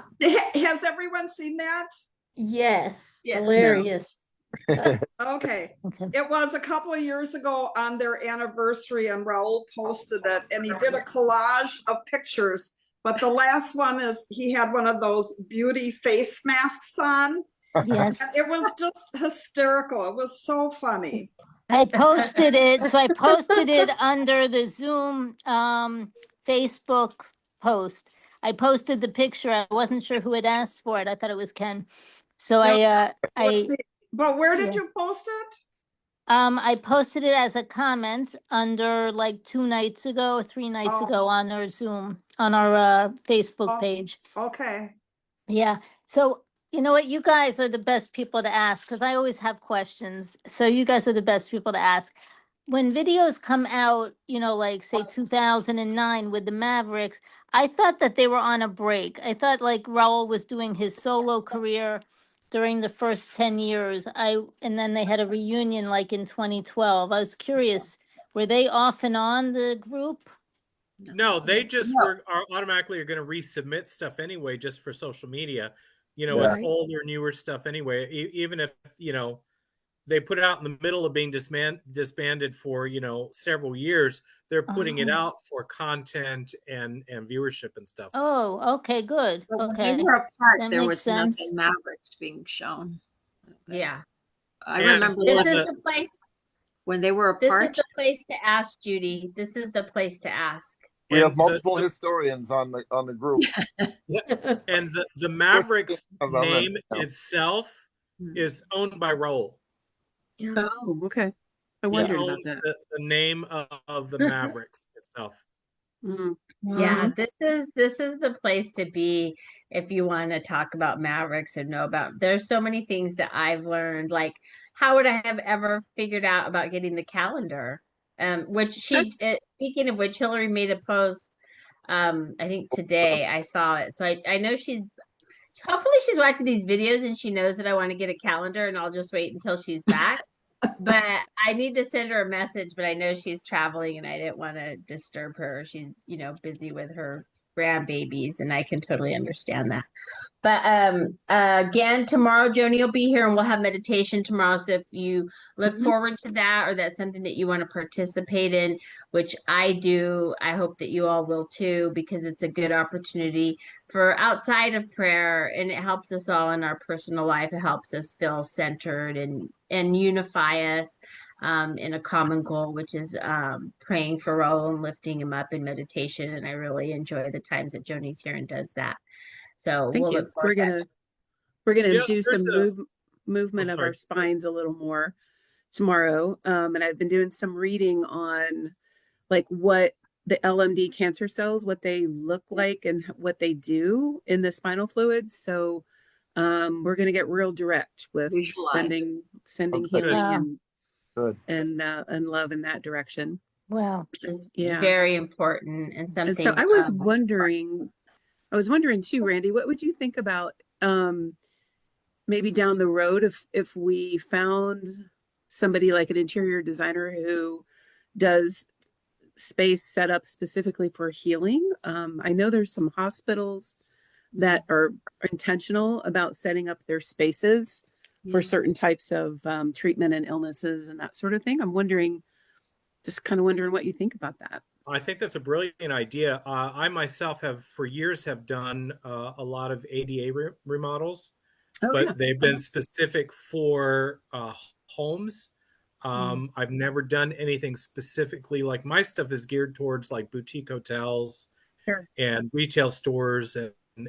[SPEAKER 1] has everyone seen that?
[SPEAKER 7] Yes.
[SPEAKER 5] Yeah.
[SPEAKER 7] Hilarious.
[SPEAKER 1] Okay.
[SPEAKER 4] Okay.
[SPEAKER 1] It was a couple of years ago on their anniversary, and Raul posted it, and he did a collage of pictures. But the last one is he had one of those beauty face masks on.
[SPEAKER 4] Yes.
[SPEAKER 1] It was just hysterical. It was so funny.
[SPEAKER 4] I posted it. So I posted it under the Zoom Facebook post. I posted the picture. I wasn't sure who had asked for it. I thought it was Ken. So
[SPEAKER 1] But where did
[SPEAKER 4] Yeah.
[SPEAKER 1] you post it?
[SPEAKER 4] I posted it as a comment under like 2 nights ago, 3 nights
[SPEAKER 1] Oh.
[SPEAKER 4] ago on our Zoom, on our Facebook
[SPEAKER 1] Oh.
[SPEAKER 4] page.
[SPEAKER 1] Okay.
[SPEAKER 4] Yeah. So, you know what? You guys are the best people to ask because I always have questions. So you guys are the best people to ask. When videos come out, you know, like say 2009 with the Mavericks, I thought that they were on a break. I thought like Raul was doing his solo career during the first 10 years. And then they had a reunion like in 2012. I was curious, were they off and on the group?
[SPEAKER 6] No, they just are automatically going to resubmit stuff anyway, just for social media. You know,
[SPEAKER 8] Yeah.
[SPEAKER 6] it's older, newer stuff anyway. Even if they put it out in the middle of being disbanded for several years, they're putting it
[SPEAKER 4] Oh.
[SPEAKER 6] out for content and viewership and stuff.
[SPEAKER 4] Oh, okay, good.
[SPEAKER 10] But when
[SPEAKER 4] Okay.
[SPEAKER 10] they were apart,
[SPEAKER 4] That
[SPEAKER 10] there
[SPEAKER 4] makes
[SPEAKER 10] was
[SPEAKER 4] sense.
[SPEAKER 10] nothing Mavericks being shown.
[SPEAKER 5] Yeah.
[SPEAKER 10] I
[SPEAKER 6] And
[SPEAKER 10] remember
[SPEAKER 5] This
[SPEAKER 6] for
[SPEAKER 5] is
[SPEAKER 6] the-
[SPEAKER 5] the place.
[SPEAKER 10] when they were
[SPEAKER 5] This is
[SPEAKER 10] apart.
[SPEAKER 5] the place to ask, Judy. This is the place to ask.
[SPEAKER 8] We have
[SPEAKER 6] And
[SPEAKER 8] multiple historians on the group.
[SPEAKER 6] and the Mavericks
[SPEAKER 8] Of them,
[SPEAKER 6] name
[SPEAKER 8] and-
[SPEAKER 6] itself is owned by Raul.
[SPEAKER 9] Oh, okay. I
[SPEAKER 6] He
[SPEAKER 9] wondered about
[SPEAKER 6] owns
[SPEAKER 9] that.
[SPEAKER 6] the name of the Mavericks itself.
[SPEAKER 9] Mm.
[SPEAKER 5] Yeah, this is the place to be if you want to talk about Mavericks or know about. There's so many things that I've learned. Like, how would I have ever figured out about getting the calendar? Which speaking of which, Hillary made a post. I think today I saw it. So I know hopefully she's watching these videos and she knows that I want to get a calendar, and I'll just wait until she's back. But I need to send her a message, but I know she's traveling and I didn't want to disturb her. She's, busy with her grandbabies, and I can totally understand that. But again, tomorrow Joni will be here and we'll have meditation tomorrow. So if you look forward to that, or that's something that you want to participate in, which I do, I hope that you all will too, because it's a good opportunity for outside of prayer, and it helps us all in our personal life. It helps us feel centered and unify us in a common goal, which is praying for Raul and lifting him up in meditation. And I really enjoy the times that Joni's here and does that. So
[SPEAKER 9] Thank
[SPEAKER 5] we'll
[SPEAKER 9] you.
[SPEAKER 5] look forward to that.
[SPEAKER 9] We're gonna
[SPEAKER 6] Yeah,
[SPEAKER 9] do
[SPEAKER 6] there's
[SPEAKER 9] some movement
[SPEAKER 6] I'm
[SPEAKER 9] of our
[SPEAKER 6] sorry.
[SPEAKER 9] spines a little more tomorrow. And I've been doing some reading on like what the LMD cancer cells, what they look like and what they do in the spinal fluids. So we're gonna get real direct with
[SPEAKER 10] Visualize.
[SPEAKER 9] sending
[SPEAKER 8] Okay.
[SPEAKER 9] healing
[SPEAKER 4] Wow.
[SPEAKER 9] and
[SPEAKER 8] Good.
[SPEAKER 9] and love in that direction.
[SPEAKER 4] Wow.
[SPEAKER 5] Is
[SPEAKER 9] Yeah.
[SPEAKER 5] very important and
[SPEAKER 9] And
[SPEAKER 5] something.
[SPEAKER 9] so I was wondering too, Randy, what would you think about maybe down the road if we found somebody like an interior designer who does space set up specifically for healing? I know there's some hospitals that are intentional about setting up their spaces for certain types of treatment and illnesses and that sort of thing. I'm wondering, just kind of wondering what you think about that.
[SPEAKER 6] I think that's a brilliant idea. I myself have for years have done a lot of ADA remodels, but they've been specific for homes. I've never done anything specifically, like my stuff is geared towards like boutique hotels and retail stores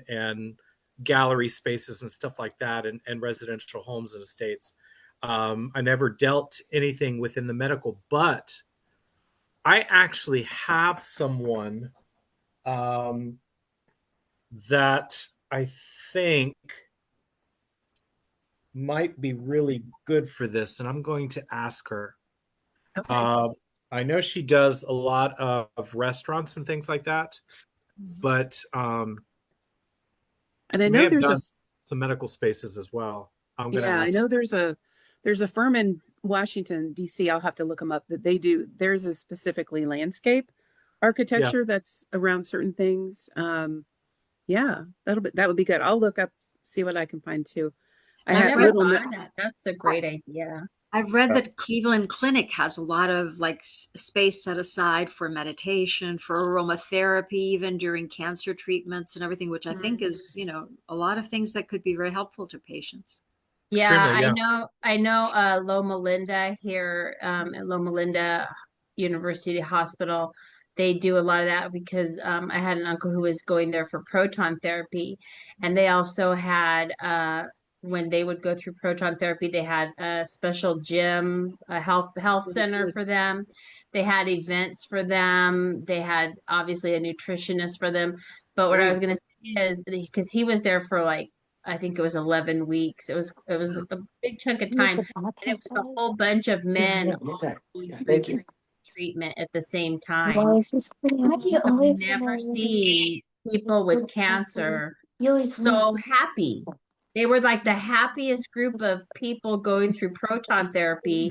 [SPEAKER 6] and gallery spaces and stuff like that, and residential homes and estates. I never dealt anything within the medical, but I actually have someone that I think might be really good for this, and I'm going to ask her.
[SPEAKER 5] Okay.
[SPEAKER 6] I know she does a lot of restaurants and things like that, but
[SPEAKER 9] and I
[SPEAKER 6] she may
[SPEAKER 9] know
[SPEAKER 6] have
[SPEAKER 9] there's
[SPEAKER 6] done some medical spaces as well. I'm going to
[SPEAKER 9] I
[SPEAKER 6] ask.
[SPEAKER 9] know there's a firm in Washington, D.C. I'll have to look them up that there's a specifically landscape architecture that's around certain things. Yeah, that would be good. I'll look up, see what I can find too. I
[SPEAKER 5] I
[SPEAKER 9] had
[SPEAKER 5] never
[SPEAKER 9] little
[SPEAKER 5] thought of that. That's a great idea.
[SPEAKER 10] I've read that Cleveland Clinic has a lot of like space set aside for meditation, for aromatherapy, even during cancer treatments and everything, which I think is, a lot of things that could be very helpful to patients.
[SPEAKER 5] Yeah,
[SPEAKER 6] Extremely, yeah.
[SPEAKER 5] I know Loma Linda here at Loma Linda University Hospital. They do a lot of that because I had an uncle who was going there for proton therapy, and they also had when they would go through proton therapy, they had a special gym, a health center for them. They had events for them. They had obviously a nutritionist for them. But what I was going to say is because he was there for like I think it was 11 weeks. It was a big chunk of time, and it was a whole bunch of men going through treatment at the same time. I've never seen people with cancer so happy. They were like the happiest group of people going through proton therapy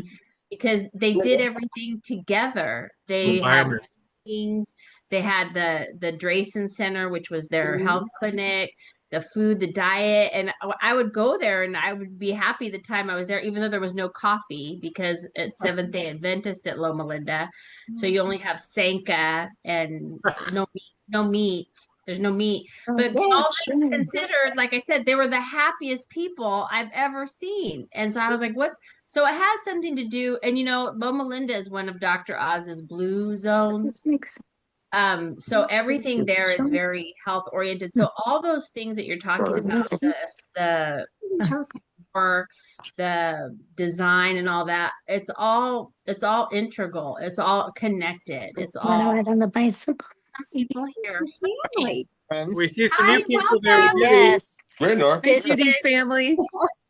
[SPEAKER 5] because they did everything together. They had
[SPEAKER 6] Environment.
[SPEAKER 5] meetings, they had the Drayson Center, which was their health clinic, the food, the diet, and I would go there and I would be happy the time I was there, even though there was no coffee because it's Seventh Day Adventist at Loma Linda, so you only have Sanka and no meat. There's no meat. But all things considered, like I said, they were the happiest people I've ever seen. And so I was like, so it has something to do, and Loma Linda is one of Dr. Oz's blue zones. So everything there is very health oriented. So all those things that you're talking about, the or the design and all that, it's all integral. It's all connected. It's all
[SPEAKER 2] on the bicycle.
[SPEAKER 5] people here.
[SPEAKER 10] Family.
[SPEAKER 6] We see some
[SPEAKER 5] Hi,
[SPEAKER 6] new people there.
[SPEAKER 5] welcome.
[SPEAKER 4] Yes.
[SPEAKER 9] Hi, Judy's family.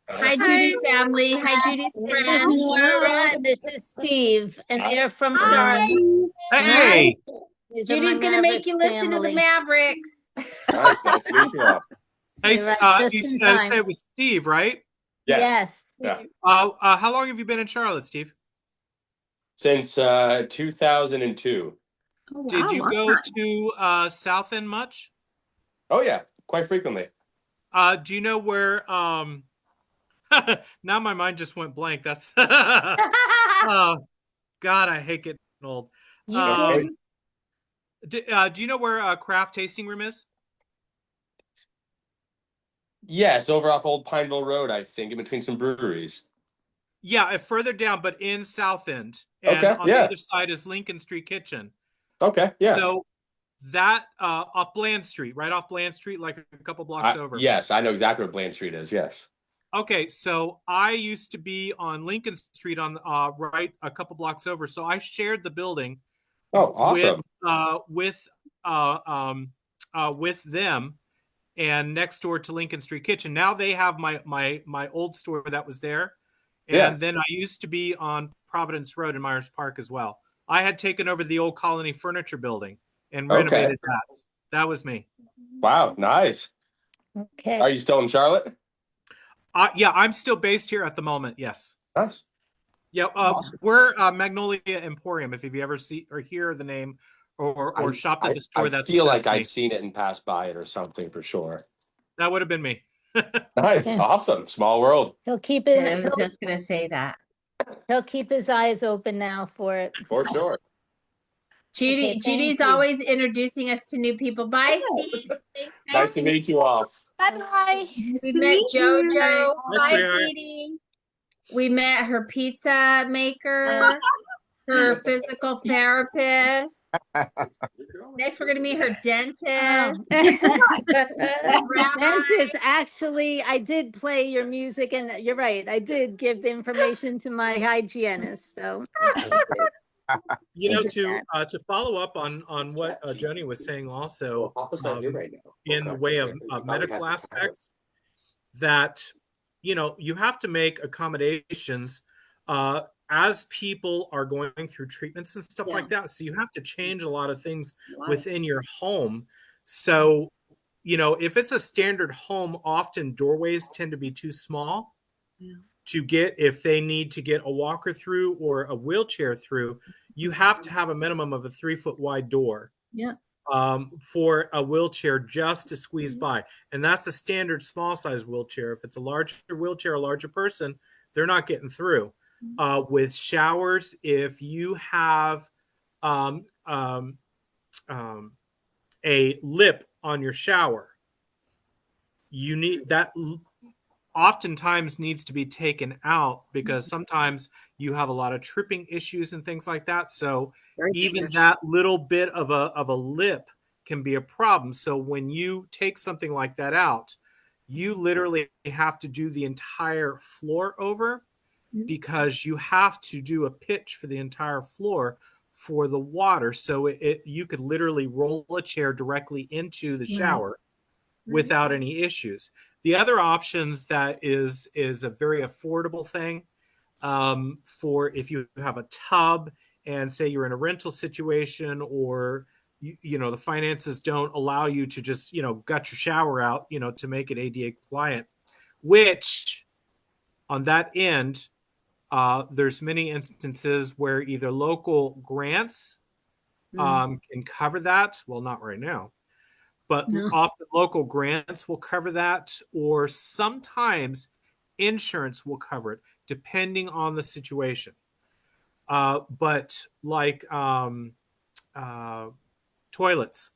[SPEAKER 5] Hi, Judy's family. Hi, Judy's
[SPEAKER 4] This is
[SPEAKER 5] friends.
[SPEAKER 4] Nora, this is Steve, and they're from
[SPEAKER 5] Hi.
[SPEAKER 4] Charlotte.
[SPEAKER 6] Hey,
[SPEAKER 4] These are my
[SPEAKER 5] Judy's gonna make you
[SPEAKER 4] Mavericks
[SPEAKER 5] listen to the
[SPEAKER 4] family.
[SPEAKER 5] Mavericks.
[SPEAKER 11] Nice to meet you all.
[SPEAKER 6] hey,
[SPEAKER 4] You're right, just
[SPEAKER 6] you
[SPEAKER 4] in
[SPEAKER 6] said
[SPEAKER 4] time.
[SPEAKER 6] it was Steve, right?
[SPEAKER 11] Yes.
[SPEAKER 4] Yes.
[SPEAKER 11] Yeah.
[SPEAKER 6] How long have you been in Charlotte, Steve?
[SPEAKER 11] Since 2002.
[SPEAKER 10] Oh,
[SPEAKER 6] Did
[SPEAKER 10] wow,
[SPEAKER 6] you
[SPEAKER 10] long
[SPEAKER 6] go
[SPEAKER 10] time.
[SPEAKER 6] to South End much?
[SPEAKER 11] Oh yeah, quite frequently.
[SPEAKER 6] Do you know where? Now my mind just went blank. That's oh God, I hate getting old.
[SPEAKER 4] You
[SPEAKER 11] Okay.
[SPEAKER 4] did?
[SPEAKER 6] Do you know where Craft Tasting Room is?
[SPEAKER 11] Yes, over off Old Pineville Road, I think, in between some breweries.
[SPEAKER 6] Yeah, further down, but in South End, and
[SPEAKER 11] Okay,
[SPEAKER 6] on the
[SPEAKER 11] yeah.
[SPEAKER 6] other side is Lincoln Street Kitchen.
[SPEAKER 11] Okay, yeah.
[SPEAKER 6] So that off Bland Street, right off Bland Street, like a couple blocks over.
[SPEAKER 11] Yes, I know exactly where Bland Street is. Yes.
[SPEAKER 6] Okay, so I used to be on Lincoln Street on right a couple blocks over. So I shared the building
[SPEAKER 11] Oh, awesome.
[SPEAKER 6] with them, and next door to Lincoln Street Kitchen. Now they have my old store that was there, and
[SPEAKER 11] Yeah.
[SPEAKER 6] then I used to be on Providence Road in Myers Park as well. I had taken over the old Colony Furniture Building and
[SPEAKER 11] Okay.
[SPEAKER 6] renovated that. That was me.
[SPEAKER 11] Wow, nice.
[SPEAKER 4] Okay.
[SPEAKER 11] Are you still in Charlotte?
[SPEAKER 6] Yeah, I'm still based here at the moment. Yes.
[SPEAKER 11] Nice.
[SPEAKER 6] Yeah,
[SPEAKER 11] Awesome.
[SPEAKER 6] we're Magnolia Emporium. If you ever see or hear the name or shopped at the store,
[SPEAKER 11] I feel like I've seen it and passed by it or something for sure.
[SPEAKER 6] That would have been me.
[SPEAKER 11] Nice,
[SPEAKER 4] Yeah.
[SPEAKER 11] awesome, small world.
[SPEAKER 4] He'll keep
[SPEAKER 5] I
[SPEAKER 4] it.
[SPEAKER 5] was just gonna say that.
[SPEAKER 4] He'll keep his eyes open now for it.
[SPEAKER 11] For sure.
[SPEAKER 5] Judy,
[SPEAKER 4] Okay,
[SPEAKER 5] Judy's
[SPEAKER 4] thank you.
[SPEAKER 5] always introducing us to new people. Bye, Steve. Thanks,
[SPEAKER 11] Nice to meet you all.
[SPEAKER 7] Bye-bye.
[SPEAKER 5] We met JoJo.
[SPEAKER 6] Hi,
[SPEAKER 5] Hi,
[SPEAKER 6] sweetheart.
[SPEAKER 5] sweetie. We met her pizza maker, her physical therapist. Next, we're gonna meet her dentist.
[SPEAKER 4] Dentist, actually, I did play your music, and you're right. I did give the information to my hygienist. So,
[SPEAKER 6] You know,
[SPEAKER 4] Look at
[SPEAKER 6] to follow up on what Joni was saying also, in the way of medical aspects, that you have to make accommodations as people are going through treatments and stuff like that. So you have to change a lot of things within your home. So if it's a standard home, often doorways tend to be too small to get, if they need to get a walker through or a wheelchair through. You have to have a minimum of a 3-foot wide door for a wheelchair just to squeeze by. And that's a standard small size wheelchair. If it's a larger wheelchair, a larger person, they're not getting through. With showers, if you have a lip on your shower, you need that oftentimes needs to be taken out, because sometimes you have a lot of tripping issues and things like that. So even that little bit of a lip can be a problem. So when you take something like that out, you literally have to do the entire floor over, because you have to do a pitch for the entire floor for the water. So you could literally roll a chair directly into the shower without any issues. The other options that is a very affordable thing for if you have a tub and say you're in a rental situation, or the finances don't allow you to just gut your shower out to make it ADA compliant, which on that end there's many instances where either local grants can cover that. Well, not right now, but often local grants will cover that, or sometimes insurance will cover it, depending on the situation. But like toilets,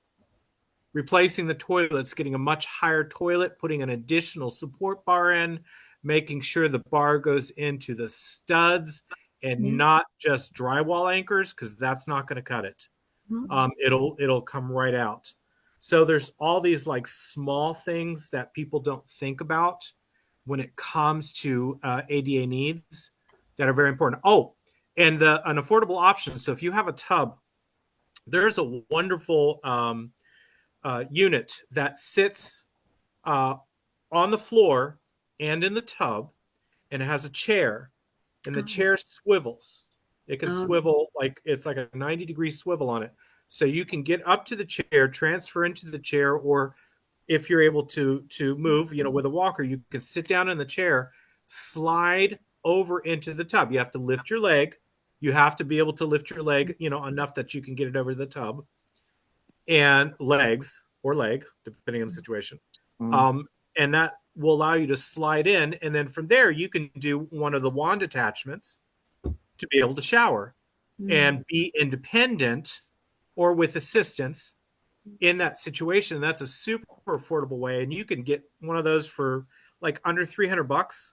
[SPEAKER 6] replacing the toilets, getting a much higher toilet, putting an additional support bar in, making sure the bar goes into the studs and not just drywall anchors, because that's not going to cut it. It'll come right out. So there's all these like small things that people don't think about when it comes to ADA needs that are very important. Oh, and an affordable option. So if you have a tub, there's a wonderful unit that sits on the floor and in the tub, and it has a chair, and the chair swivels. It can swivel like it's like a 90-degree swivel on it. So you can get up to the chair, transfer into the chair, or if you're able to move, with a walker, you can sit down in the chair, slide over into the tub. You have to lift your leg. You have to be able to lift your leg, enough that you can get it over the tub, and legs or leg, depending on the situation. And that will allow you to slide in. And then from there, you can do one of the wand attachments to be able to shower and be independent or with assistance in that situation. That's a super affordable way. And you can get one of those for like under $300,
[SPEAKER 5] What's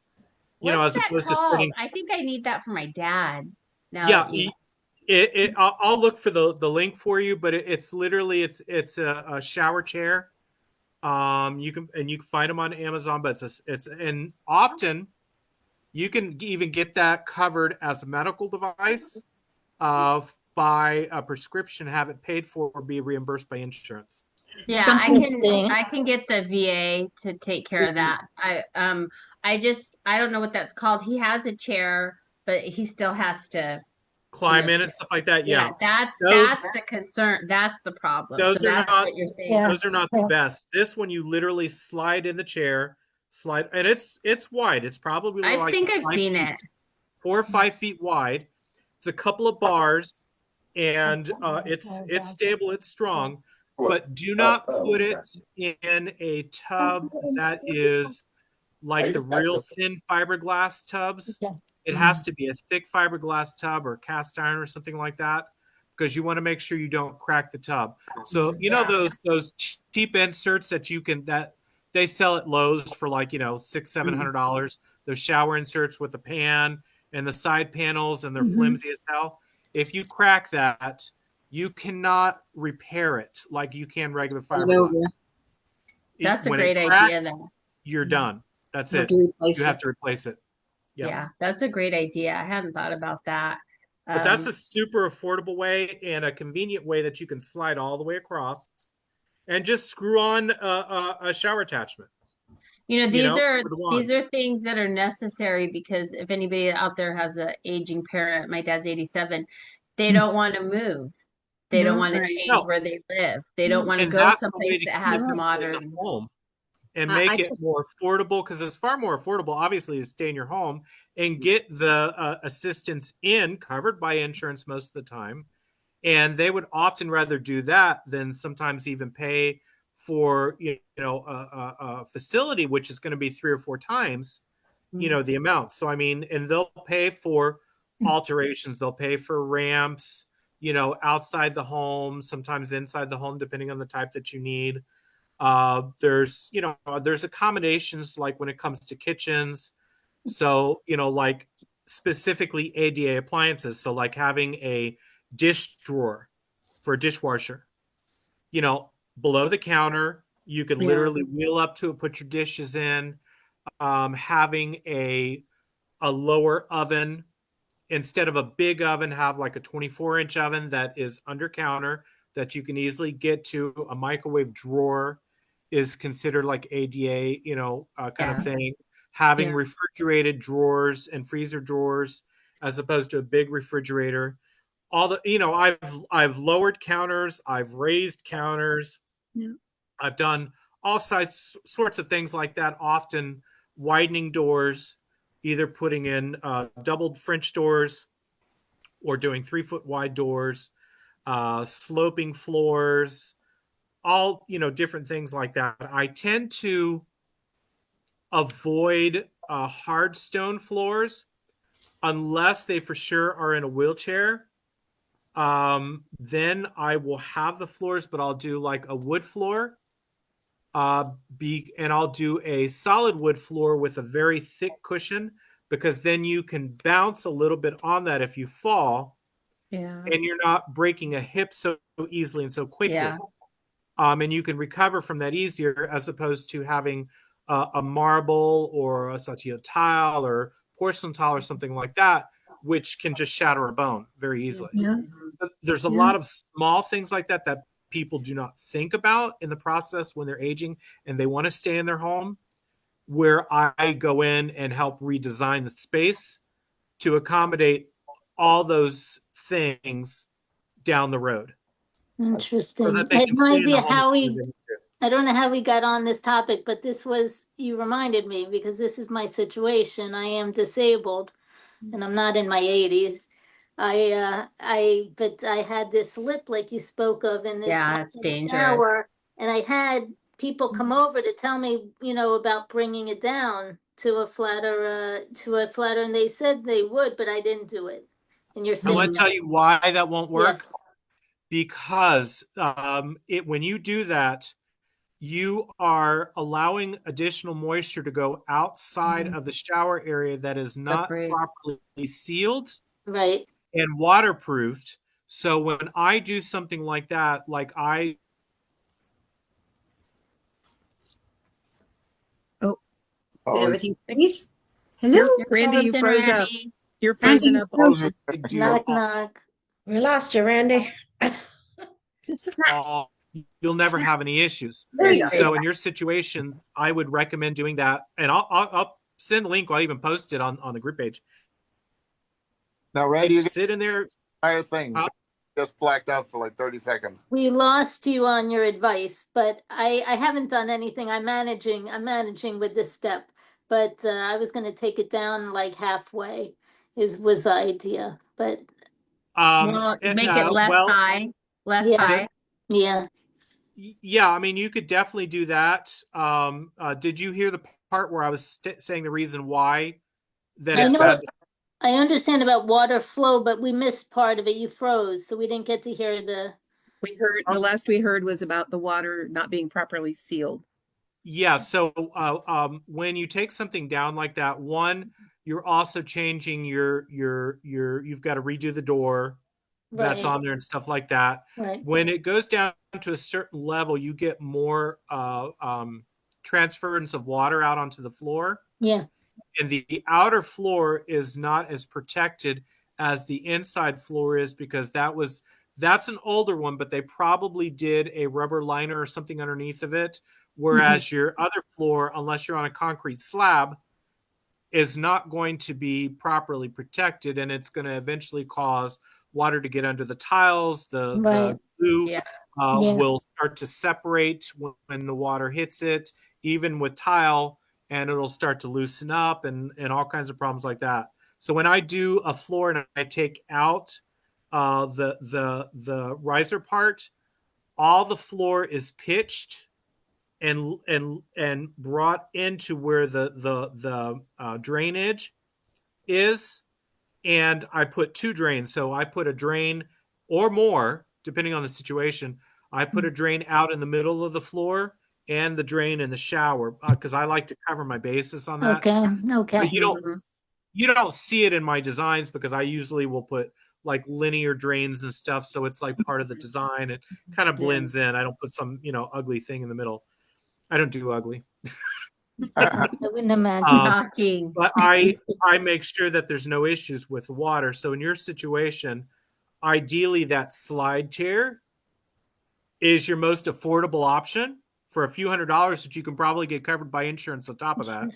[SPEAKER 6] as
[SPEAKER 5] that
[SPEAKER 6] opposed
[SPEAKER 5] called?
[SPEAKER 6] to spending.
[SPEAKER 5] I think I need that for my dad. Now
[SPEAKER 6] Yeah. I'll look for the link for you, but it's literally, it's a shower chair. You can find them on Amazon, but and often you can even get that covered as a medical device, by a prescription, have it paid for, or be reimbursed by insurance.
[SPEAKER 5] Yeah, I can get the VA to take care of that. I don't know what that's called. He has a chair but he still has to
[SPEAKER 6] climb in and stuff like that. Yeah.
[SPEAKER 5] that's
[SPEAKER 6] Those-
[SPEAKER 5] the concern. That's the problem.
[SPEAKER 6] Those
[SPEAKER 5] So
[SPEAKER 6] are
[SPEAKER 5] that's
[SPEAKER 6] not-
[SPEAKER 5] what you're saying.
[SPEAKER 2] Yeah.
[SPEAKER 6] Those are not the best. This one, you literally slide in the chair, slide, and it's wide. It's probably
[SPEAKER 5] I
[SPEAKER 6] like
[SPEAKER 5] think I've
[SPEAKER 6] 5
[SPEAKER 5] seen
[SPEAKER 6] feet,
[SPEAKER 5] it.
[SPEAKER 6] 4 or 5 feet wide. It's a couple of bars, and it's stable. It's strong, but do not put it in a tub that is like the real thin fiberglass tubs.
[SPEAKER 2] Okay.
[SPEAKER 6] It has to be a thick fiberglass tub or cast iron or something like that, because you want to make sure you don't crack the tub. So you know those cheap inserts that they sell at Lowe's for like $600-700. Those shower inserts with the pan and the side panels, and they're flimsy as hell. If you crack that, you cannot repair it like you can regular fiberglass.
[SPEAKER 5] That's a
[SPEAKER 6] When it
[SPEAKER 5] great idea
[SPEAKER 6] cracks,
[SPEAKER 5] then.
[SPEAKER 6] you're done. That's
[SPEAKER 10] You have
[SPEAKER 6] it.
[SPEAKER 10] to replace
[SPEAKER 6] You have
[SPEAKER 10] it.
[SPEAKER 6] to replace it. Yep.
[SPEAKER 5] Yeah, that's a great idea. I hadn't thought about that.
[SPEAKER 6] But that's a super affordable way and a convenient way that you can slide all the way across and just screw on a shower attachment.
[SPEAKER 5] These
[SPEAKER 6] for the wand.
[SPEAKER 5] are things that are necessary, because if anybody out there has an aging parent, my dad's 87, they don't want to move. They don't want to
[SPEAKER 9] Right.
[SPEAKER 5] change
[SPEAKER 6] No.
[SPEAKER 5] where they live. They don't want to
[SPEAKER 6] And
[SPEAKER 5] go
[SPEAKER 6] that's the way
[SPEAKER 5] someplace
[SPEAKER 6] to
[SPEAKER 5] that
[SPEAKER 6] keep
[SPEAKER 5] has
[SPEAKER 6] it in the
[SPEAKER 5] modern.
[SPEAKER 6] home and
[SPEAKER 10] I
[SPEAKER 6] make it
[SPEAKER 10] just-
[SPEAKER 6] more affordable, because it's far more affordable, obviously, to stay in your home and get the assistance covered by insurance most of the time. And they would often rather do that than sometimes even pay for a facility, which is going to be 3 or 4 times the amount. So I mean, and they'll pay for alterations, they'll pay for ramps, outside the home, sometimes inside the home, depending on the type that you need. There's accommodations like when it comes to kitchens. So, like specifically ADA appliances. So like having a dish drawer for a dishwasher, below the counter, you could literally wheel up to it, put your dishes in. Having a lower oven, instead of a big oven, have like a 24-inch oven that is under counter that you can easily get to. A microwave drawer is considered like ADA, kind of thing. Having refrigerated drawers and freezer drawers as opposed to a big refrigerator. I've lowered counters, I've raised counters.
[SPEAKER 9] Yeah.
[SPEAKER 6] I've done all sorts of things like that, often widening doors, either putting in doubled French doors or doing 3-foot wide doors, sloping floors, all, different things like that. I tend to avoid hard stone floors unless they for sure are in a wheelchair. Then I will have the floors, but I'll do like a wood floor. And I'll do a solid wood floor with a very thick cushion, because then you can bounce a little bit on that if you fall.
[SPEAKER 9] Yeah.
[SPEAKER 6] And you're not breaking a hip so easily and so quickly.
[SPEAKER 5] Yeah.
[SPEAKER 6] And you can recover from that easier, as opposed to having a marble or a satio tile or porcelain tile or something like that, which can just shatter a bone very easily.
[SPEAKER 2] Yeah.
[SPEAKER 6] There's a lot of small things like that people do not think about in the process when they're aging and they want to stay in their home, where I go in and help redesign the space to accommodate all those things down the road.
[SPEAKER 4] Interesting.
[SPEAKER 6] So that they
[SPEAKER 4] It
[SPEAKER 6] can stay
[SPEAKER 4] might
[SPEAKER 6] in
[SPEAKER 4] be
[SPEAKER 6] the home
[SPEAKER 4] how
[SPEAKER 6] as
[SPEAKER 4] we,
[SPEAKER 6] long as they need to.
[SPEAKER 4] I don't know how we got on this topic, but you reminded me, because this is my situation. I am disabled and I'm not in my 80s. But I had this lip like you spoke of in this
[SPEAKER 5] It's dangerous.
[SPEAKER 4] shower, and I had people come over to tell me, about bringing it down to a flatter, and they said they would, but I didn't do it. And you're
[SPEAKER 6] I
[SPEAKER 4] saying
[SPEAKER 6] want to tell you why that won't work.
[SPEAKER 4] Yes.
[SPEAKER 6] Because when you do that, you are allowing additional moisture to go outside of the shower area that is not properly sealed
[SPEAKER 4] Right.
[SPEAKER 6] and waterproofed. So when I do something like that,
[SPEAKER 10] Did everything freeze?
[SPEAKER 2] Hello?
[SPEAKER 9] Randy, you
[SPEAKER 5] Frozen,
[SPEAKER 9] froze up.
[SPEAKER 5] Randy.
[SPEAKER 9] You're frozen up.
[SPEAKER 4] Knock, knock.
[SPEAKER 7] We lost you, Randy.
[SPEAKER 6] you'll never have any issues.
[SPEAKER 10] There you go.
[SPEAKER 6] So in your situation, I would recommend doing that. And I'll send a link. I'll even post it on the group page.
[SPEAKER 8] Now, Randy, you get
[SPEAKER 6] sit in there.
[SPEAKER 8] the entire thing. Just blacked out for like 30 seconds.
[SPEAKER 4] We lost you on your advice, but I haven't done anything. I'm managing with this step, but I was going to take it down like halfway was the idea, but
[SPEAKER 5] Well, make it less
[SPEAKER 6] well,
[SPEAKER 5] high, less
[SPEAKER 4] yeah,
[SPEAKER 5] high.
[SPEAKER 4] yeah.
[SPEAKER 6] yeah, I mean, you could definitely do that. Did you hear the part where I was saying the reason why that
[SPEAKER 4] I
[SPEAKER 6] it's
[SPEAKER 4] know.
[SPEAKER 6] bad?
[SPEAKER 4] I understand about water flow, but we missed part of it. You froze, so we didn't get to hear the.
[SPEAKER 9] We heard the last we heard was about the water not being properly sealed.
[SPEAKER 6] Yeah. So when you take something down like that, one, you're also changing you've got to redo the door that's
[SPEAKER 4] Right.
[SPEAKER 6] on there and stuff like that.
[SPEAKER 4] Right.
[SPEAKER 6] When it goes down to a certain level, you get more transference of water out onto the floor.
[SPEAKER 4] Yeah.
[SPEAKER 6] And the outer floor is not as protected as the inside floor is, because that's an older one, but they probably did a rubber liner or something underneath of it. Whereas your other floor, unless you're on a concrete slab, is not going to be properly protected, and it's going to eventually cause water to get under the tiles. The glue will start to separate when the water hits it, even with tile, and it'll start to loosen up and all kinds of problems like that. So when I do a floor and I take out the riser part, all the floor is pitched and brought into where the drainage is, and I put two drains. So I put a drain or more, depending on the situation. I put a drain out in the middle of the floor and the drain in the shower, because I like to cover my bases on that.
[SPEAKER 4] Okay.
[SPEAKER 6] But you don't see it in my designs, because I usually will put like linear drains and stuff, so it's like part of the design. It kind of blends in. I don't put some ugly thing in the middle. I don't do ugly.
[SPEAKER 4] I wouldn't imagine.
[SPEAKER 6] But I make sure that there's no issues with water. So in your situation, ideally that slide chair is your most affordable option for a few $100s that you can probably get covered by insurance on top of that.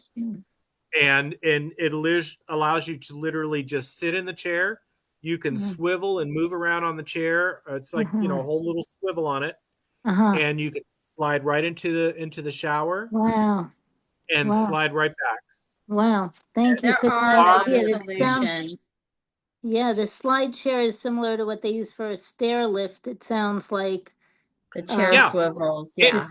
[SPEAKER 6] And it allows you to literally just sit in the chair. You can swivel and move around on the chair. It's like, a whole little swivel on it. And you can slide right into the shower.
[SPEAKER 4] Wow.
[SPEAKER 6] And slide right back.
[SPEAKER 4] Wow. Thank you for that idea. It sounds, the slide chair is similar to what they use for a stair lift. It sounds like
[SPEAKER 5] the chair swivels. Yeah.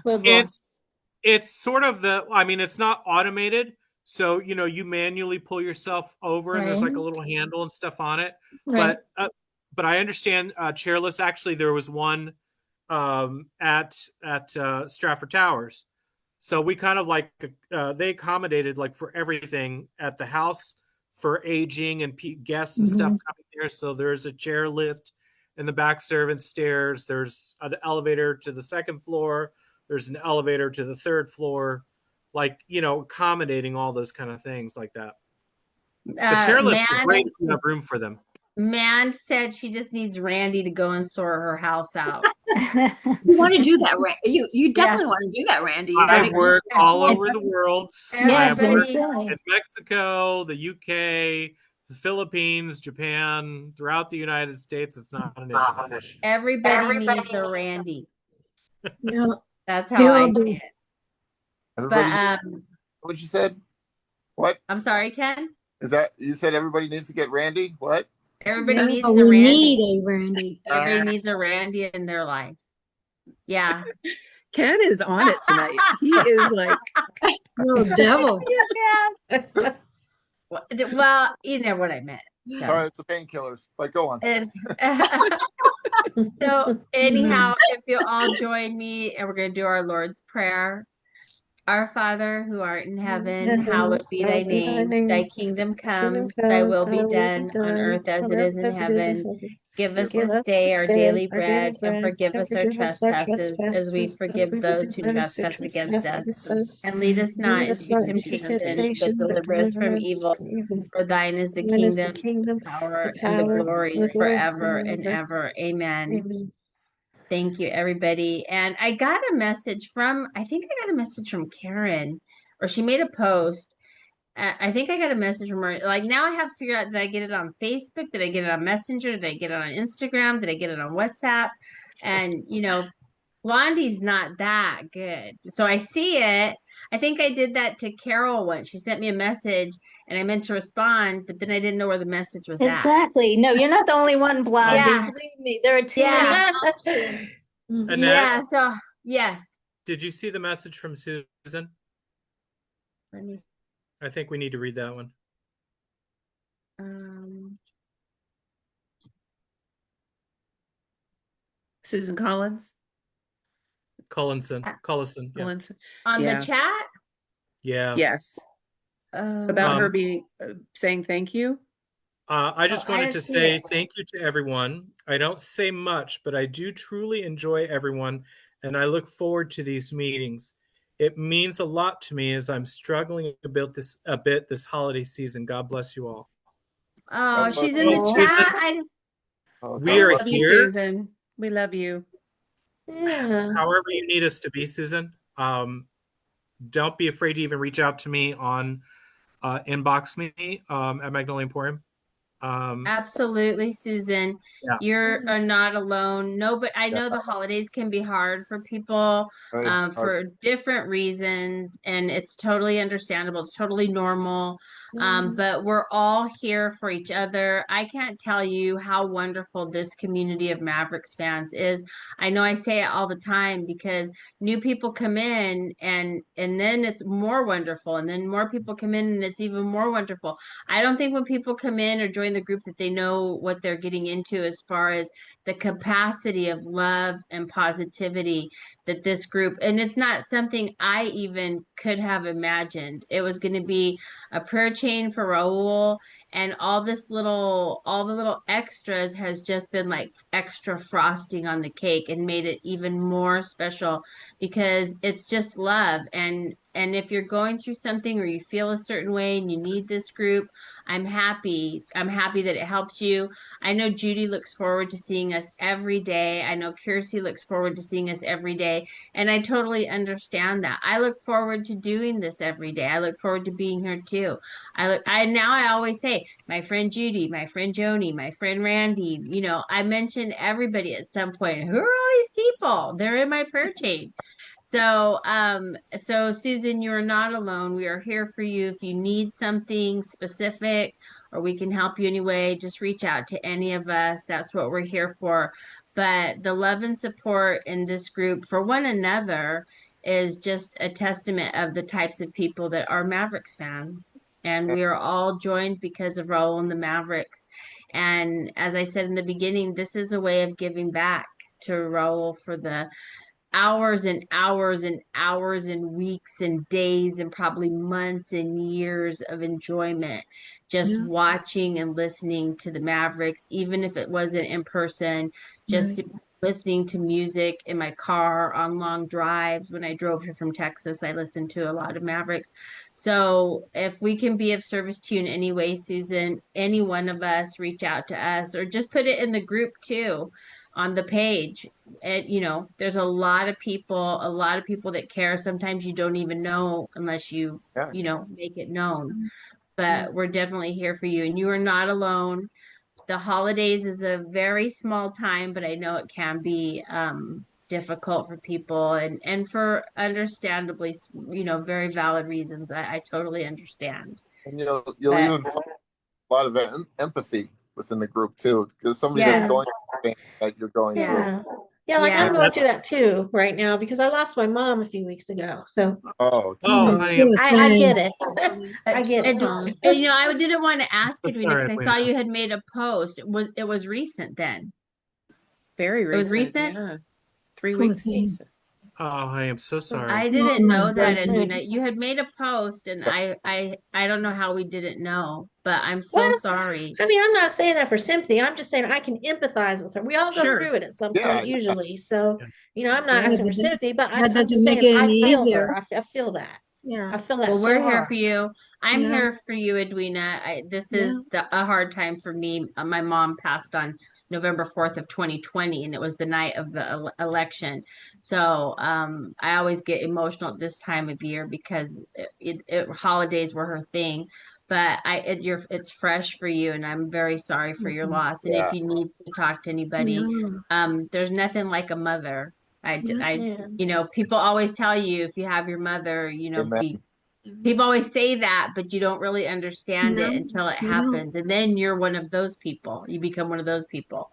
[SPEAKER 6] It's sort of it's not automated. So, you manually pull yourself over and there's like a little handle and stuff on it.
[SPEAKER 4] Right.
[SPEAKER 6] But I understand chairlifts. Actually, there was one at Stratford Towers. So we kind of they accommodated like for everything at the house for aging and guests and stuff coming there. So there's a chair lift in the back servant stairs. There's an elevator to the second floor. There's an elevator to the third floor, accommodating all those kind of things like that. The chair lifts are great if you have room for them.
[SPEAKER 5] Man said she just needs Randy to go and sort her house out.
[SPEAKER 10] You want to do that, you definitely want to do that, Randy.
[SPEAKER 6] I work all over the world. I have worked in Mexico, the UK, the Philippines, Japan, throughout the United States. It's not an issue.
[SPEAKER 5] Everybody needs a Randy.
[SPEAKER 2] Yeah.
[SPEAKER 5] That's how I see it.
[SPEAKER 8] But what you said? What?
[SPEAKER 5] I'm sorry, Ken?
[SPEAKER 8] Is that you said everybody needs to get Randy? What?
[SPEAKER 5] Everybody needs
[SPEAKER 2] Oh,
[SPEAKER 5] a
[SPEAKER 2] we
[SPEAKER 5] Randy.
[SPEAKER 2] need a Randy.
[SPEAKER 5] Everybody needs a Randy in their life. Yeah.
[SPEAKER 9] Ken is on it tonight. He is like
[SPEAKER 2] little devil.
[SPEAKER 5] Well, you know what I meant. So.
[SPEAKER 8] All right, it's the painkillers. But go on.
[SPEAKER 5] So anyhow, if you all join me, and we're going to do our Lord's Prayer. Our Father, who art in heaven, hallowed be thy name. Thy kingdom come, thy will be done on earth as it is in heaven. Give us this day our daily bread, and forgive us our trespasses, as we forgive those who trespass against us. And lead us not into temptation, but deliver us from evil. For thine is the kingdom, power, and the glory forever and ever. Amen. Thank you, everybody. And I got a message from Karen, or she made a post I think I got a message from her. Like now I have to figure out, did I get it on Facebook? Did I get it on Messenger? Did I get it on Instagram? Did I get it on WhatsApp? And Blondie's not that good. So I see it. I think I did that to Carol once. She sent me a message and I meant to respond, but then I didn't know where the message was at.
[SPEAKER 4] Exactly. No, you're not the only one, Blondie.
[SPEAKER 5] Yeah.
[SPEAKER 4] Believe me, there are too many options.
[SPEAKER 6] Annette,
[SPEAKER 5] Yeah. So yes.
[SPEAKER 6] did you see the message from Susan?
[SPEAKER 5] Let me.
[SPEAKER 6] I think we need to read that one.
[SPEAKER 9] Susan Collins.
[SPEAKER 6] Collison. Yeah.
[SPEAKER 9] Collins.
[SPEAKER 5] On
[SPEAKER 9] Yeah.
[SPEAKER 5] the chat?
[SPEAKER 6] Yeah.
[SPEAKER 9] Yes. About her being saying thank you.
[SPEAKER 6] I just
[SPEAKER 5] I
[SPEAKER 6] wanted
[SPEAKER 5] didn't
[SPEAKER 6] to
[SPEAKER 5] see
[SPEAKER 6] say
[SPEAKER 5] it.
[SPEAKER 6] thank you to everyone. I don't say much, but I do truly enjoy everyone, and I look forward to these meetings. It means a lot to me as I'm struggling a bit this holiday season. God bless you all.
[SPEAKER 5] Oh,
[SPEAKER 8] God
[SPEAKER 5] she's
[SPEAKER 8] bless
[SPEAKER 5] in
[SPEAKER 8] you.
[SPEAKER 5] the
[SPEAKER 6] Susan,
[SPEAKER 5] chat.
[SPEAKER 6] we are
[SPEAKER 9] Love you,
[SPEAKER 6] here.
[SPEAKER 9] Susan. We love you.
[SPEAKER 7] Yeah.
[SPEAKER 6] However you need us to be, Susan. Don't be afraid to even reach out to me on inbox me at Magnolia Emporium.
[SPEAKER 5] Absolutely, Susan.
[SPEAKER 6] Yeah.
[SPEAKER 5] You're not alone. No, but I know the holidays can be hard for people for different reasons, and it's totally understandable. It's totally normal. But we're all here for each other. I can't tell you how wonderful this community of Mavericks fans is. I know I say it all the time because new people come in and then it's more wonderful, and then more people come in and it's even more wonderful. I don't think when people come in or join the group that they know what they're getting into as far as the capacity of love and positivity that this group, and it's not something I even could have imagined. It was going to be a prayer chain for Raul, and all the little extras has just been like extra frosting on the cake and made it even more special because it's just love. And if you're going through something or you feel a certain way and you need this group, I'm happy. I'm happy that it helps you. I know Judy looks forward to seeing us every day. I know Kirsty looks forward to seeing us every day. And I totally understand that. I look forward to doing this every day. I look forward to being here too. I always say, my friend Judy, my friend Joni, my friend Randy, I mention everybody at some point. Who are all these people? They're in my prayer chain. So Susan, you're not alone. We are here for you. If you need something specific or we can help you anyway, just reach out to any of us. That's what we're here for. But the love and support in this group for one another is just a testament of the types of people that are Mavericks fans. And we are all joined because of Raul and the Mavericks. And as I said in the beginning, this is a way of giving back to Raul for the hours and hours and hours and weeks and days and probably months and years of enjoyment just watching and listening to the Mavericks, even if it wasn't in person, just listening to music in my car on long drives. When I drove here from Texas, I listened to a lot of Mavericks. So if we can be of service to you in any way, Susan, any one of us, reach out to us or just put it in the group too on the page. There's a lot of people that care. Sometimes you don't even know unless you make it known. But we're definitely here for you, and you are not alone. The holidays is a very small time, but I know it can be difficult for people and for understandably, very valid reasons. I totally understand.
[SPEAKER 8] And you'll even find a lot of empathy within the group too, because somebody that's going through the thing that you're going through.
[SPEAKER 7] Yeah, like I'm going through that too right now because I lost my mom a few weeks ago. So
[SPEAKER 6] honey,
[SPEAKER 7] I get it. I get it.
[SPEAKER 5] I didn't want to ask
[SPEAKER 6] so
[SPEAKER 5] Edwina because I saw
[SPEAKER 6] sorry,
[SPEAKER 5] you had made a post. It was recent then.
[SPEAKER 9] Very recent.
[SPEAKER 5] It was recent?
[SPEAKER 9] Yeah. 3 weeks.
[SPEAKER 6] oh, I am so sorry.
[SPEAKER 5] I didn't know that, Edwina. You had made a post, and I don't know how we didn't know, but I'm so sorry.
[SPEAKER 7] I mean, I'm not saying that for sympathy. I'm just saying I can empathize with her. We all go through it at some point, usually. So, I'm not asking for sympathy, but I'm just saying I feel her. I feel that.
[SPEAKER 2] Yeah.
[SPEAKER 7] I feel that
[SPEAKER 5] Well,
[SPEAKER 7] so
[SPEAKER 5] we're here
[SPEAKER 7] hard.
[SPEAKER 5] for you. I'm
[SPEAKER 2] Yeah.
[SPEAKER 5] here for you, Edwina. This is a hard time for me. My mom passed on November 4th of 2020, and it was the night of the election. So I always get emotional at this time of year because holidays were her thing. But it's fresh for you, and I'm very sorry for your loss. And if
[SPEAKER 8] Yeah.
[SPEAKER 5] you need to talk to anybody, there's nothing like a mother.
[SPEAKER 7] Yeah.
[SPEAKER 5] People always tell you if you have your mother,
[SPEAKER 8] Amen.
[SPEAKER 5] people always say that, but you don't really understand it
[SPEAKER 2] No,
[SPEAKER 5] until it
[SPEAKER 2] no.
[SPEAKER 5] happens. And then you're one of those people. You become one of those people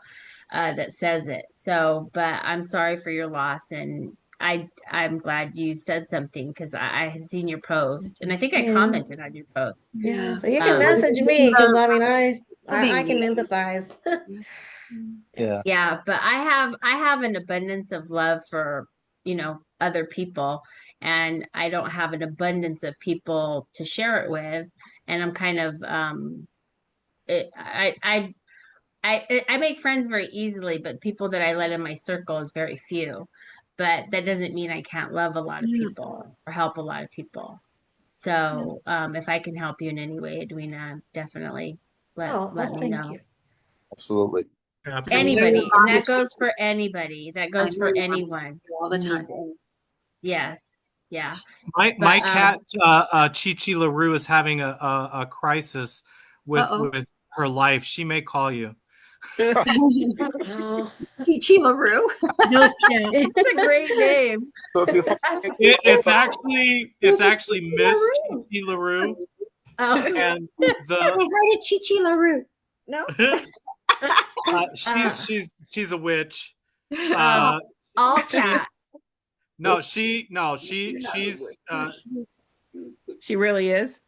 [SPEAKER 5] that says it. So, but I'm sorry for your loss. And I'm glad you said something because I had seen your post and I think I
[SPEAKER 7] Yeah.
[SPEAKER 5] commented on your post.
[SPEAKER 7] Yeah. So you can
[SPEAKER 5] Um,
[SPEAKER 7] message me because I mean I can
[SPEAKER 10] me.
[SPEAKER 7] empathize.
[SPEAKER 8] Yeah.
[SPEAKER 5] Yeah, but I have an abundance of love for, other people, and I don't have an abundance of people to share it with, and I'm kind of it, I make friends very easily, but people that I let in my circle is very few. But that doesn't mean I can't love a lot of
[SPEAKER 2] Yeah.
[SPEAKER 5] people or help a lot of people. So, if I can help you in any way, Edwina, definitely let me
[SPEAKER 7] Thank
[SPEAKER 5] know.
[SPEAKER 7] you.
[SPEAKER 8] Absolutely.
[SPEAKER 10] I know
[SPEAKER 6] Absolutely.
[SPEAKER 10] your
[SPEAKER 5] Anybody, and
[SPEAKER 10] mom
[SPEAKER 5] that
[SPEAKER 10] is
[SPEAKER 5] goes for anybody. That
[SPEAKER 10] I
[SPEAKER 5] goes
[SPEAKER 10] know
[SPEAKER 5] for
[SPEAKER 10] your mom is
[SPEAKER 5] anyone
[SPEAKER 10] all the
[SPEAKER 5] who
[SPEAKER 10] time.
[SPEAKER 5] needs it. Yes, yeah.
[SPEAKER 6] My
[SPEAKER 5] But
[SPEAKER 6] cat Chi Chi LaRue is having a crisis
[SPEAKER 10] Uh-oh.
[SPEAKER 6] with her life. She may call you.
[SPEAKER 7] Oh.
[SPEAKER 10] Chi LaRue.
[SPEAKER 2] Those cats.
[SPEAKER 5] it's a great name.
[SPEAKER 8] So if you find
[SPEAKER 5] That's,
[SPEAKER 6] It's actually Miss Chi
[SPEAKER 10] LaRue.
[SPEAKER 6] Chi LaRue,
[SPEAKER 5] oh,
[SPEAKER 6] and
[SPEAKER 10] Say
[SPEAKER 6] the
[SPEAKER 10] hi to Chi LaRue. No.
[SPEAKER 6] she's a witch.
[SPEAKER 5] um, all
[SPEAKER 6] She
[SPEAKER 5] cats.
[SPEAKER 6] she's
[SPEAKER 9] She really is.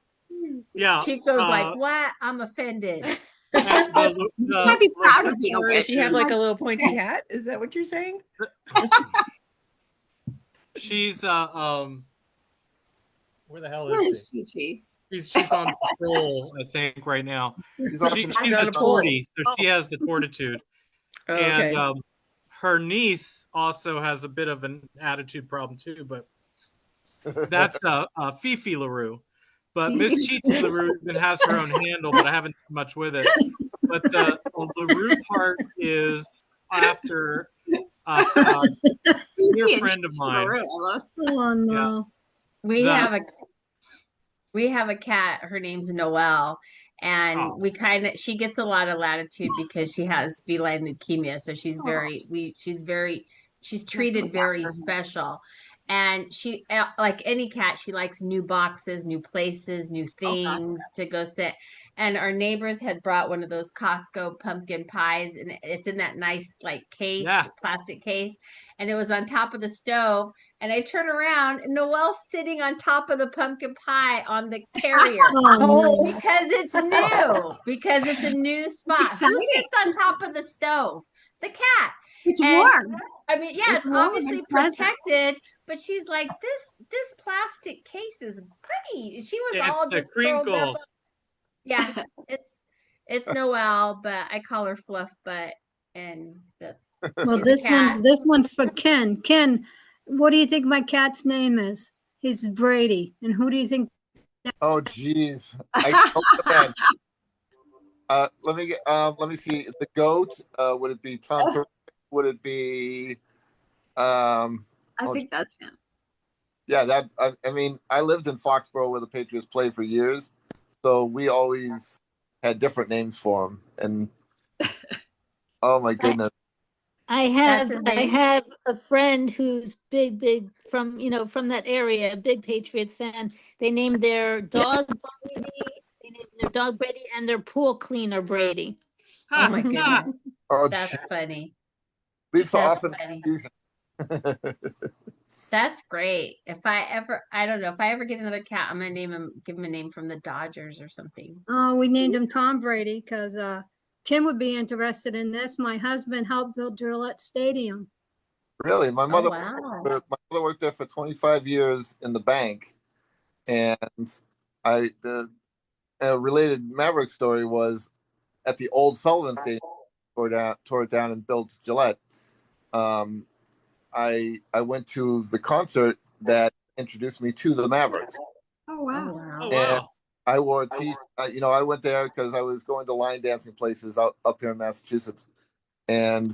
[SPEAKER 6] yeah.
[SPEAKER 5] Chico's like, what? I'm offended.
[SPEAKER 6] The
[SPEAKER 10] Might be proud of being a
[SPEAKER 6] part
[SPEAKER 9] Does
[SPEAKER 10] witch.
[SPEAKER 9] she have like a little pointy hat? Is that what you're saying?
[SPEAKER 6] she's where the hell
[SPEAKER 10] Where
[SPEAKER 6] is she?
[SPEAKER 10] is Chi?
[SPEAKER 6] She's on patrol, I think, right now.
[SPEAKER 8] she's on
[SPEAKER 6] She's
[SPEAKER 9] on
[SPEAKER 6] a
[SPEAKER 9] a pole.
[SPEAKER 6] tortie, so she has the tortitude.
[SPEAKER 9] Oh,
[SPEAKER 6] And
[SPEAKER 9] okay.
[SPEAKER 6] her niece also has a bit of an attitude problem too, but that's Fifi LaRue. But Miss Chi Chi LaRue even has her own handle, but I haven't done much with it. But the LaRue part is after a dear
[SPEAKER 10] And
[SPEAKER 6] friend of
[SPEAKER 10] Chi
[SPEAKER 6] mine.
[SPEAKER 10] LaRue. I love
[SPEAKER 2] Oh no.
[SPEAKER 5] We
[SPEAKER 6] The-
[SPEAKER 5] have a we have a cat. Her name's Noelle, and
[SPEAKER 6] Oh.
[SPEAKER 5] she gets a lot of latitude because she has feline leukemia. So she's treated very special. And she, like any cat, she likes new boxes, new places, new things to go sit. And our neighbors had brought one of those Costco pumpkin pies, and it's in that nice like case,
[SPEAKER 6] Yeah.
[SPEAKER 5] plastic case, and it was on top of the stove. And I turn around, and Noelle's sitting on top of the pumpkin pie on the carrier
[SPEAKER 2] Oh no.
[SPEAKER 5] because it's new, because it's a new spot. Who
[SPEAKER 10] exciting.
[SPEAKER 5] sits on top of the stove? The cat.
[SPEAKER 10] It's
[SPEAKER 5] And
[SPEAKER 10] warm.
[SPEAKER 5] I mean, yeah, it's
[SPEAKER 10] warm and
[SPEAKER 5] obviously
[SPEAKER 10] pleasant.
[SPEAKER 5] protected, but she's like, this plastic case is great. She was
[SPEAKER 6] It's
[SPEAKER 5] all
[SPEAKER 6] the
[SPEAKER 5] just curled up.
[SPEAKER 6] crinkle.
[SPEAKER 5] Yeah, it's Noelle, but I call her Fluff Butt, and
[SPEAKER 2] Well,
[SPEAKER 5] she's a cat.
[SPEAKER 2] this one's for Ken. Ken, what do you think my cat's name is? He's Brady. And who do you think?
[SPEAKER 8] Oh geez. I don't know. Let me see. The goat, would it be Tom Terrific? Would it be
[SPEAKER 10] I think that's him.
[SPEAKER 8] yeah, I mean, I lived in Foxborough where the Patriots played for years, so we always had different names for them. And oh my goodness,
[SPEAKER 4] I
[SPEAKER 5] That's his
[SPEAKER 4] have
[SPEAKER 5] name.
[SPEAKER 4] a friend who's big from from that area, a big Patriots fan. They named their dog Brady. They named their dog Brady and their pool cleaner Brady.
[SPEAKER 5] Oh my goodness.
[SPEAKER 8] oh,
[SPEAKER 5] That's funny.
[SPEAKER 8] leads to
[SPEAKER 5] That's
[SPEAKER 8] often
[SPEAKER 5] funny.
[SPEAKER 8] confusion.
[SPEAKER 5] That's great. I don't know, if I ever get another cat, I'm gonna give him a name from the Dodgers or something.
[SPEAKER 2] Oh, we named him Tom Brady because Kim would be interested in this. My husband helped build Gillette Stadium.
[SPEAKER 8] Really, my
[SPEAKER 5] Oh,
[SPEAKER 8] mother
[SPEAKER 5] wow.
[SPEAKER 8] worked there for 25 years in the bank, and the related Maverick story was at the old Sullivan Stadium, tore it down and built Gillette. I went to the concert that introduced me to the Mavericks.
[SPEAKER 2] Oh,
[SPEAKER 7] Oh,
[SPEAKER 2] wow.
[SPEAKER 7] wow.
[SPEAKER 6] Oh
[SPEAKER 8] And
[SPEAKER 6] wow.
[SPEAKER 8] I wore a t. You know, I went there because I was going to line dancing places up here in Massachusetts, and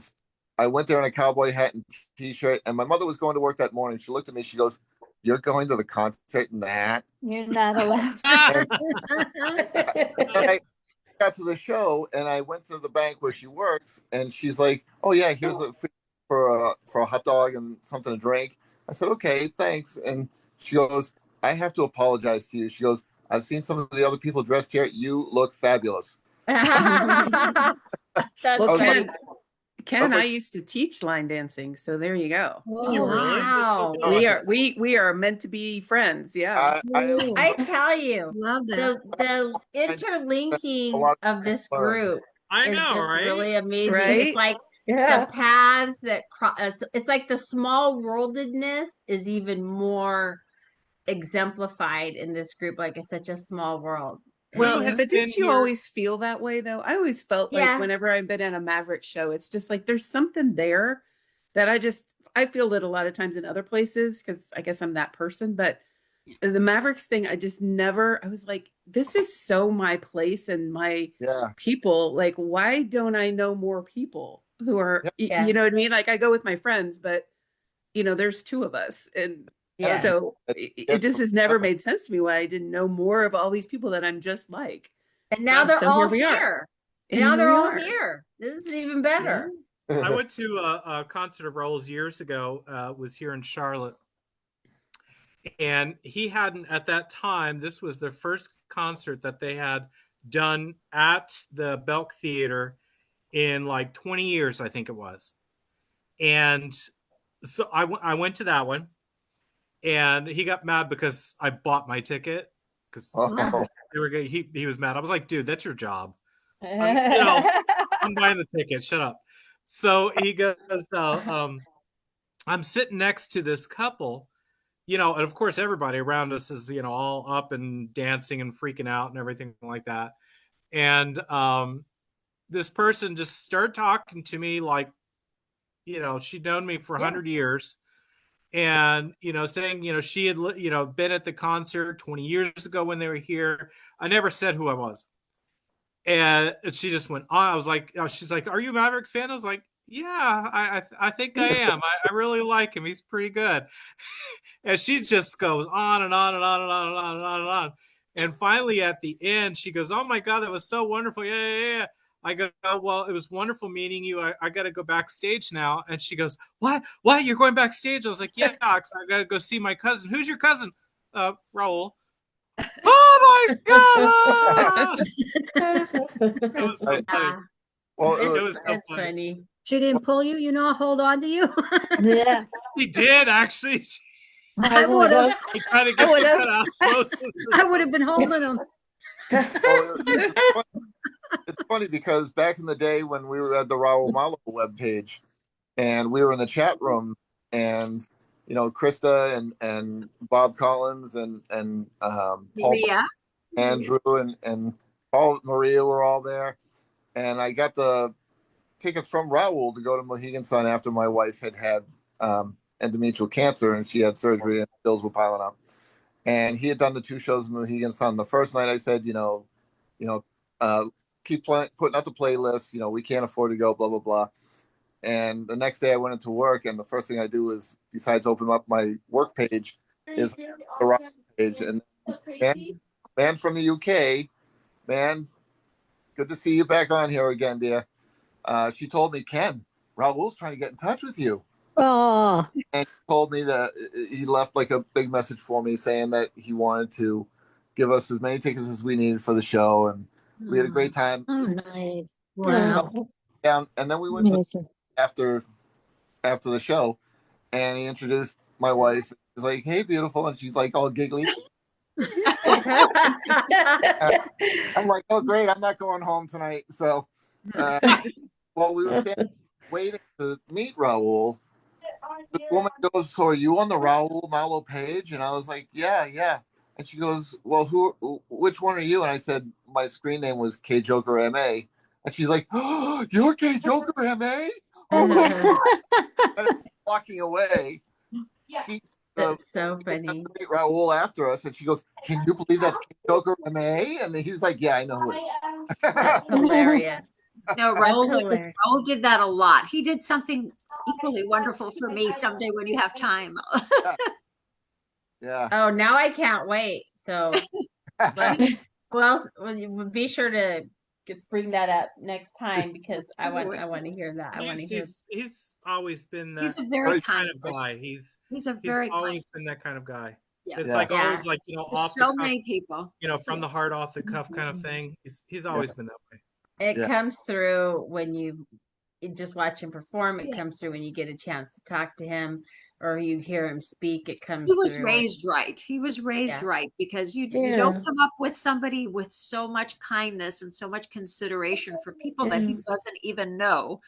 [SPEAKER 8] I went there in a cowboy hat and t-shirt. And my mother was going to work that morning. She looked at me. She goes, "You're going to the concert in that?"
[SPEAKER 4] You're not allowed.
[SPEAKER 8] And I got to the show, and I went to the bank where she works, and she's like, "Oh yeah, here's a for a hot dog and something to drink." I said, "Okay, thanks." And she goes, "I have to apologize to you." She goes, "I've seen some of the other people dressed here. You look fabulous."
[SPEAKER 5] That's
[SPEAKER 9] Well,
[SPEAKER 8] I was like,
[SPEAKER 5] funny.
[SPEAKER 9] Ken, I
[SPEAKER 8] like,
[SPEAKER 9] used to teach line dancing, so there you go.
[SPEAKER 6] Did you
[SPEAKER 2] Oh,
[SPEAKER 6] really? That's so
[SPEAKER 5] Wow.
[SPEAKER 6] cool.
[SPEAKER 9] We are meant to be friends. Yeah.
[SPEAKER 2] Ooh,
[SPEAKER 5] I tell you,
[SPEAKER 2] love that.
[SPEAKER 5] the
[SPEAKER 8] I a
[SPEAKER 5] interlinking
[SPEAKER 8] lot
[SPEAKER 5] of this
[SPEAKER 8] of learn.
[SPEAKER 5] group
[SPEAKER 6] I
[SPEAKER 5] is
[SPEAKER 6] know,
[SPEAKER 5] just
[SPEAKER 6] right?
[SPEAKER 5] really amazing. It's
[SPEAKER 9] Right?
[SPEAKER 5] like the
[SPEAKER 7] Yeah.
[SPEAKER 5] paths that cross. It's like the small worldedness is even more exemplified in this group. Like it's such a small world.
[SPEAKER 6] Who
[SPEAKER 9] Well,
[SPEAKER 5] And
[SPEAKER 6] has
[SPEAKER 9] but
[SPEAKER 6] been
[SPEAKER 9] didn't you
[SPEAKER 6] here?
[SPEAKER 9] always feel that way though? I always felt like
[SPEAKER 5] yeah,
[SPEAKER 9] whenever I've been at a Maverick show, it's just like there's something there that I feel it a lot of times in other places because I guess I'm that person. But the Mavericks thing, I just never, I was like, this is so my place and my
[SPEAKER 8] Yeah,
[SPEAKER 9] people. Like, why don't I know more people who are,
[SPEAKER 8] yeah,
[SPEAKER 5] yeah,
[SPEAKER 9] you know what I mean? Like, I go with my friends, but there's two of us. And
[SPEAKER 5] yeah.
[SPEAKER 9] so
[SPEAKER 8] and
[SPEAKER 9] it just has never made sense to me why I didn't know more of all these people that I'm just like.
[SPEAKER 5] And now they're
[SPEAKER 9] So
[SPEAKER 5] all
[SPEAKER 9] here we are.
[SPEAKER 5] here.
[SPEAKER 9] And
[SPEAKER 5] Now
[SPEAKER 9] here
[SPEAKER 5] they're
[SPEAKER 9] we
[SPEAKER 5] all
[SPEAKER 9] are.
[SPEAKER 5] here. This is even
[SPEAKER 9] Yeah.
[SPEAKER 5] better.
[SPEAKER 6] I went to a concert of Raul's years ago. Was here in Charlotte, and he hadn't at that time. This was their first concert that they had done at the Belk Theater in like 20 years, I think it was. And so I went to that one, and he got mad because I bought my ticket because
[SPEAKER 8] oh,
[SPEAKER 6] they were he was mad. I was like, dude, that's your job. I'm buying the ticket. Shut up. So he goes, I'm sitting next to this couple, and of course everybody around us is, all up and dancing and freaking out and everything like that. And this person just started talking to me like, she'd known me for 100 years. And, saying, she had, been at the concert 20 years ago when they were here. I never said who I was. And she just went on. I was like, she's like, "Are you a Mavericks fan?" I was like, "Yeah, I think I am. I really like him. He's pretty good." And she just goes on and on and on and on and on and on and on. And finally, at the end, she goes, "Oh my God, that was so wonderful! Yeah, yeah, yeah." I go, "Oh, well, it was wonderful meeting you. I got to go backstage now." And she goes, "What? What? You're going backstage?" I was like, "Yeah, 'cause I got to go see my cousin." "Who's your cousin?" Raul. Oh my God! It was so funny.
[SPEAKER 8] well,
[SPEAKER 6] It was so
[SPEAKER 5] That's
[SPEAKER 6] funny.
[SPEAKER 5] funny.
[SPEAKER 2] She didn't pull you, hold on to you.
[SPEAKER 4] Yeah.
[SPEAKER 6] She did actually.
[SPEAKER 2] I would have.
[SPEAKER 6] He kind of gets that osmosis.
[SPEAKER 2] I would have been holding them.
[SPEAKER 8] well, it's funny because back in the day when we were at the Raul Malo webpage, and we were in the chat room, and Krista and Bob Collins and Paul,
[SPEAKER 10] Maria.
[SPEAKER 8] Andrew and Paul, Maria were all there, and I got the tickets from Raul to go to Mohegan Sun after my wife had endometrial cancer and she had surgery and bills were piling up. And he had done the two shows in Mohegan Sun. The first night I said, keep putting out the playlist. We can't afford to go, blah, blah, blah. And the next day I went into work, and the first thing I do is, besides open up my work page, is the Raul page. And man from the UK, man, good to see you back on here again, dear. She told me, Ken, Raul's trying to get in touch with you.
[SPEAKER 4] Oh.
[SPEAKER 8] And he told me that he left like a big message for me saying that he wanted to give us as many tickets as we needed for the show. And we had a great time.
[SPEAKER 4] Oh, nice.
[SPEAKER 2] Wow.
[SPEAKER 8] Down, and then we went to after the show, and he introduced my wife. He's like, "Hey, beautiful," and she's like all giggly. I'm like, "Oh, great! I'm not going home tonight." So, while we were standing waiting to meet Raul, the woman goes, "So are you on the Raul Malo page?" And I was like, "Yeah, yeah." And she goes, "Well, which one are you?" And I said, my screen name was K Joker MA. And she's like, "Oh, you're K Joker MA? Oh my God." And walking away, she
[SPEAKER 5] That's so funny.
[SPEAKER 8] Raul after us, and she goes, "Can you believe that's King Joker MA?" And he's like, "Yeah, I know who it is."
[SPEAKER 5] That's hilarious.
[SPEAKER 10] No,
[SPEAKER 5] That's
[SPEAKER 10] Raul,
[SPEAKER 5] hilarious.
[SPEAKER 10] Raul did that a lot. He did something equally wonderful for me someday when you have time.
[SPEAKER 8] Yeah.
[SPEAKER 5] Oh, now I can't wait. So, well, be sure to bring that up next time because I want to hear that. I want to hear.
[SPEAKER 6] He's always been that
[SPEAKER 10] He's a very
[SPEAKER 6] kind
[SPEAKER 10] kind
[SPEAKER 6] of guy.
[SPEAKER 10] He's a
[SPEAKER 6] He's
[SPEAKER 10] very
[SPEAKER 6] always
[SPEAKER 10] kind.
[SPEAKER 6] been that kind of guy.
[SPEAKER 10] Yeah.
[SPEAKER 6] It's
[SPEAKER 8] Yeah.
[SPEAKER 6] like
[SPEAKER 5] Yeah.
[SPEAKER 6] always like, you know,
[SPEAKER 10] There's
[SPEAKER 6] off the
[SPEAKER 10] so
[SPEAKER 6] cuff,
[SPEAKER 10] many people.
[SPEAKER 6] you know, from the heart, off the cuff kind of thing. He's always been that way.
[SPEAKER 5] It
[SPEAKER 8] Yeah.
[SPEAKER 5] comes through when you just watch him perform. It
[SPEAKER 10] Yeah.
[SPEAKER 5] comes through when you get a chance to talk to him or you hear him speak. It comes
[SPEAKER 10] He was
[SPEAKER 5] through.
[SPEAKER 10] raised right. He was raised
[SPEAKER 5] Yeah.
[SPEAKER 10] right because you
[SPEAKER 7] Yeah.
[SPEAKER 10] don't come up with somebody with so much kindness and so much consideration for people that he doesn't even know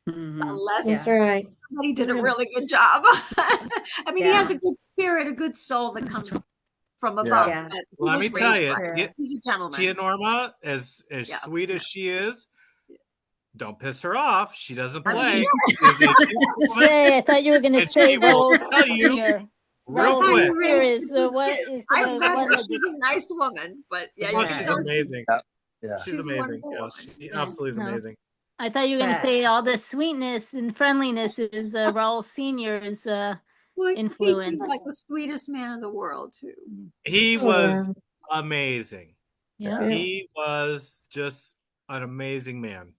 [SPEAKER 10] unless
[SPEAKER 7] That's right.
[SPEAKER 10] somebody did a
[SPEAKER 7] Yeah.
[SPEAKER 10] really good job. I mean, he has
[SPEAKER 5] Yeah.
[SPEAKER 10] a good spirit, a good soul that comes from
[SPEAKER 8] Yeah.
[SPEAKER 10] above.
[SPEAKER 5] Yeah.
[SPEAKER 10] but he
[SPEAKER 6] Let
[SPEAKER 10] was
[SPEAKER 6] me tell
[SPEAKER 10] raised
[SPEAKER 6] you,
[SPEAKER 10] right. He's a gentleman.
[SPEAKER 6] Tia Norma, as
[SPEAKER 10] Yeah.
[SPEAKER 6] sweet as she is, don't piss her off. She doesn't
[SPEAKER 10] I'm
[SPEAKER 6] play.
[SPEAKER 10] sure.
[SPEAKER 6] She's a cute woman,
[SPEAKER 4] Say, I thought you were going to
[SPEAKER 6] and
[SPEAKER 4] say
[SPEAKER 6] she will
[SPEAKER 4] Raul
[SPEAKER 6] tell you
[SPEAKER 4] Senior.
[SPEAKER 6] real
[SPEAKER 10] That's how
[SPEAKER 6] quick.
[SPEAKER 10] you
[SPEAKER 4] Raul
[SPEAKER 10] raise
[SPEAKER 4] Senior is the
[SPEAKER 10] good
[SPEAKER 4] what
[SPEAKER 10] kids.
[SPEAKER 4] is
[SPEAKER 10] I've
[SPEAKER 4] the
[SPEAKER 10] met
[SPEAKER 4] one
[SPEAKER 10] her.
[SPEAKER 4] that
[SPEAKER 10] She's
[SPEAKER 4] just
[SPEAKER 10] a nice woman, but yeah,
[SPEAKER 6] Well,
[SPEAKER 10] you
[SPEAKER 5] Yeah.
[SPEAKER 6] she's
[SPEAKER 10] don't.
[SPEAKER 6] amazing.
[SPEAKER 8] Yeah.
[SPEAKER 6] She's
[SPEAKER 10] She's a
[SPEAKER 6] amazing.
[SPEAKER 10] wonderful
[SPEAKER 6] Yeah,
[SPEAKER 10] woman.
[SPEAKER 6] she
[SPEAKER 10] Yeah.
[SPEAKER 6] absolutely is
[SPEAKER 4] no.
[SPEAKER 6] amazing.
[SPEAKER 2] I thought you were going to
[SPEAKER 5] But
[SPEAKER 2] say all the sweetness and friendliness is Raul Senior's
[SPEAKER 10] Well, he seemed
[SPEAKER 2] influence.
[SPEAKER 10] like the sweetest man in the world too.
[SPEAKER 6] He
[SPEAKER 7] Oh,
[SPEAKER 6] was
[SPEAKER 7] yeah.
[SPEAKER 6] amazing.
[SPEAKER 4] Yeah.
[SPEAKER 7] Yeah.
[SPEAKER 6] He was just an amazing man.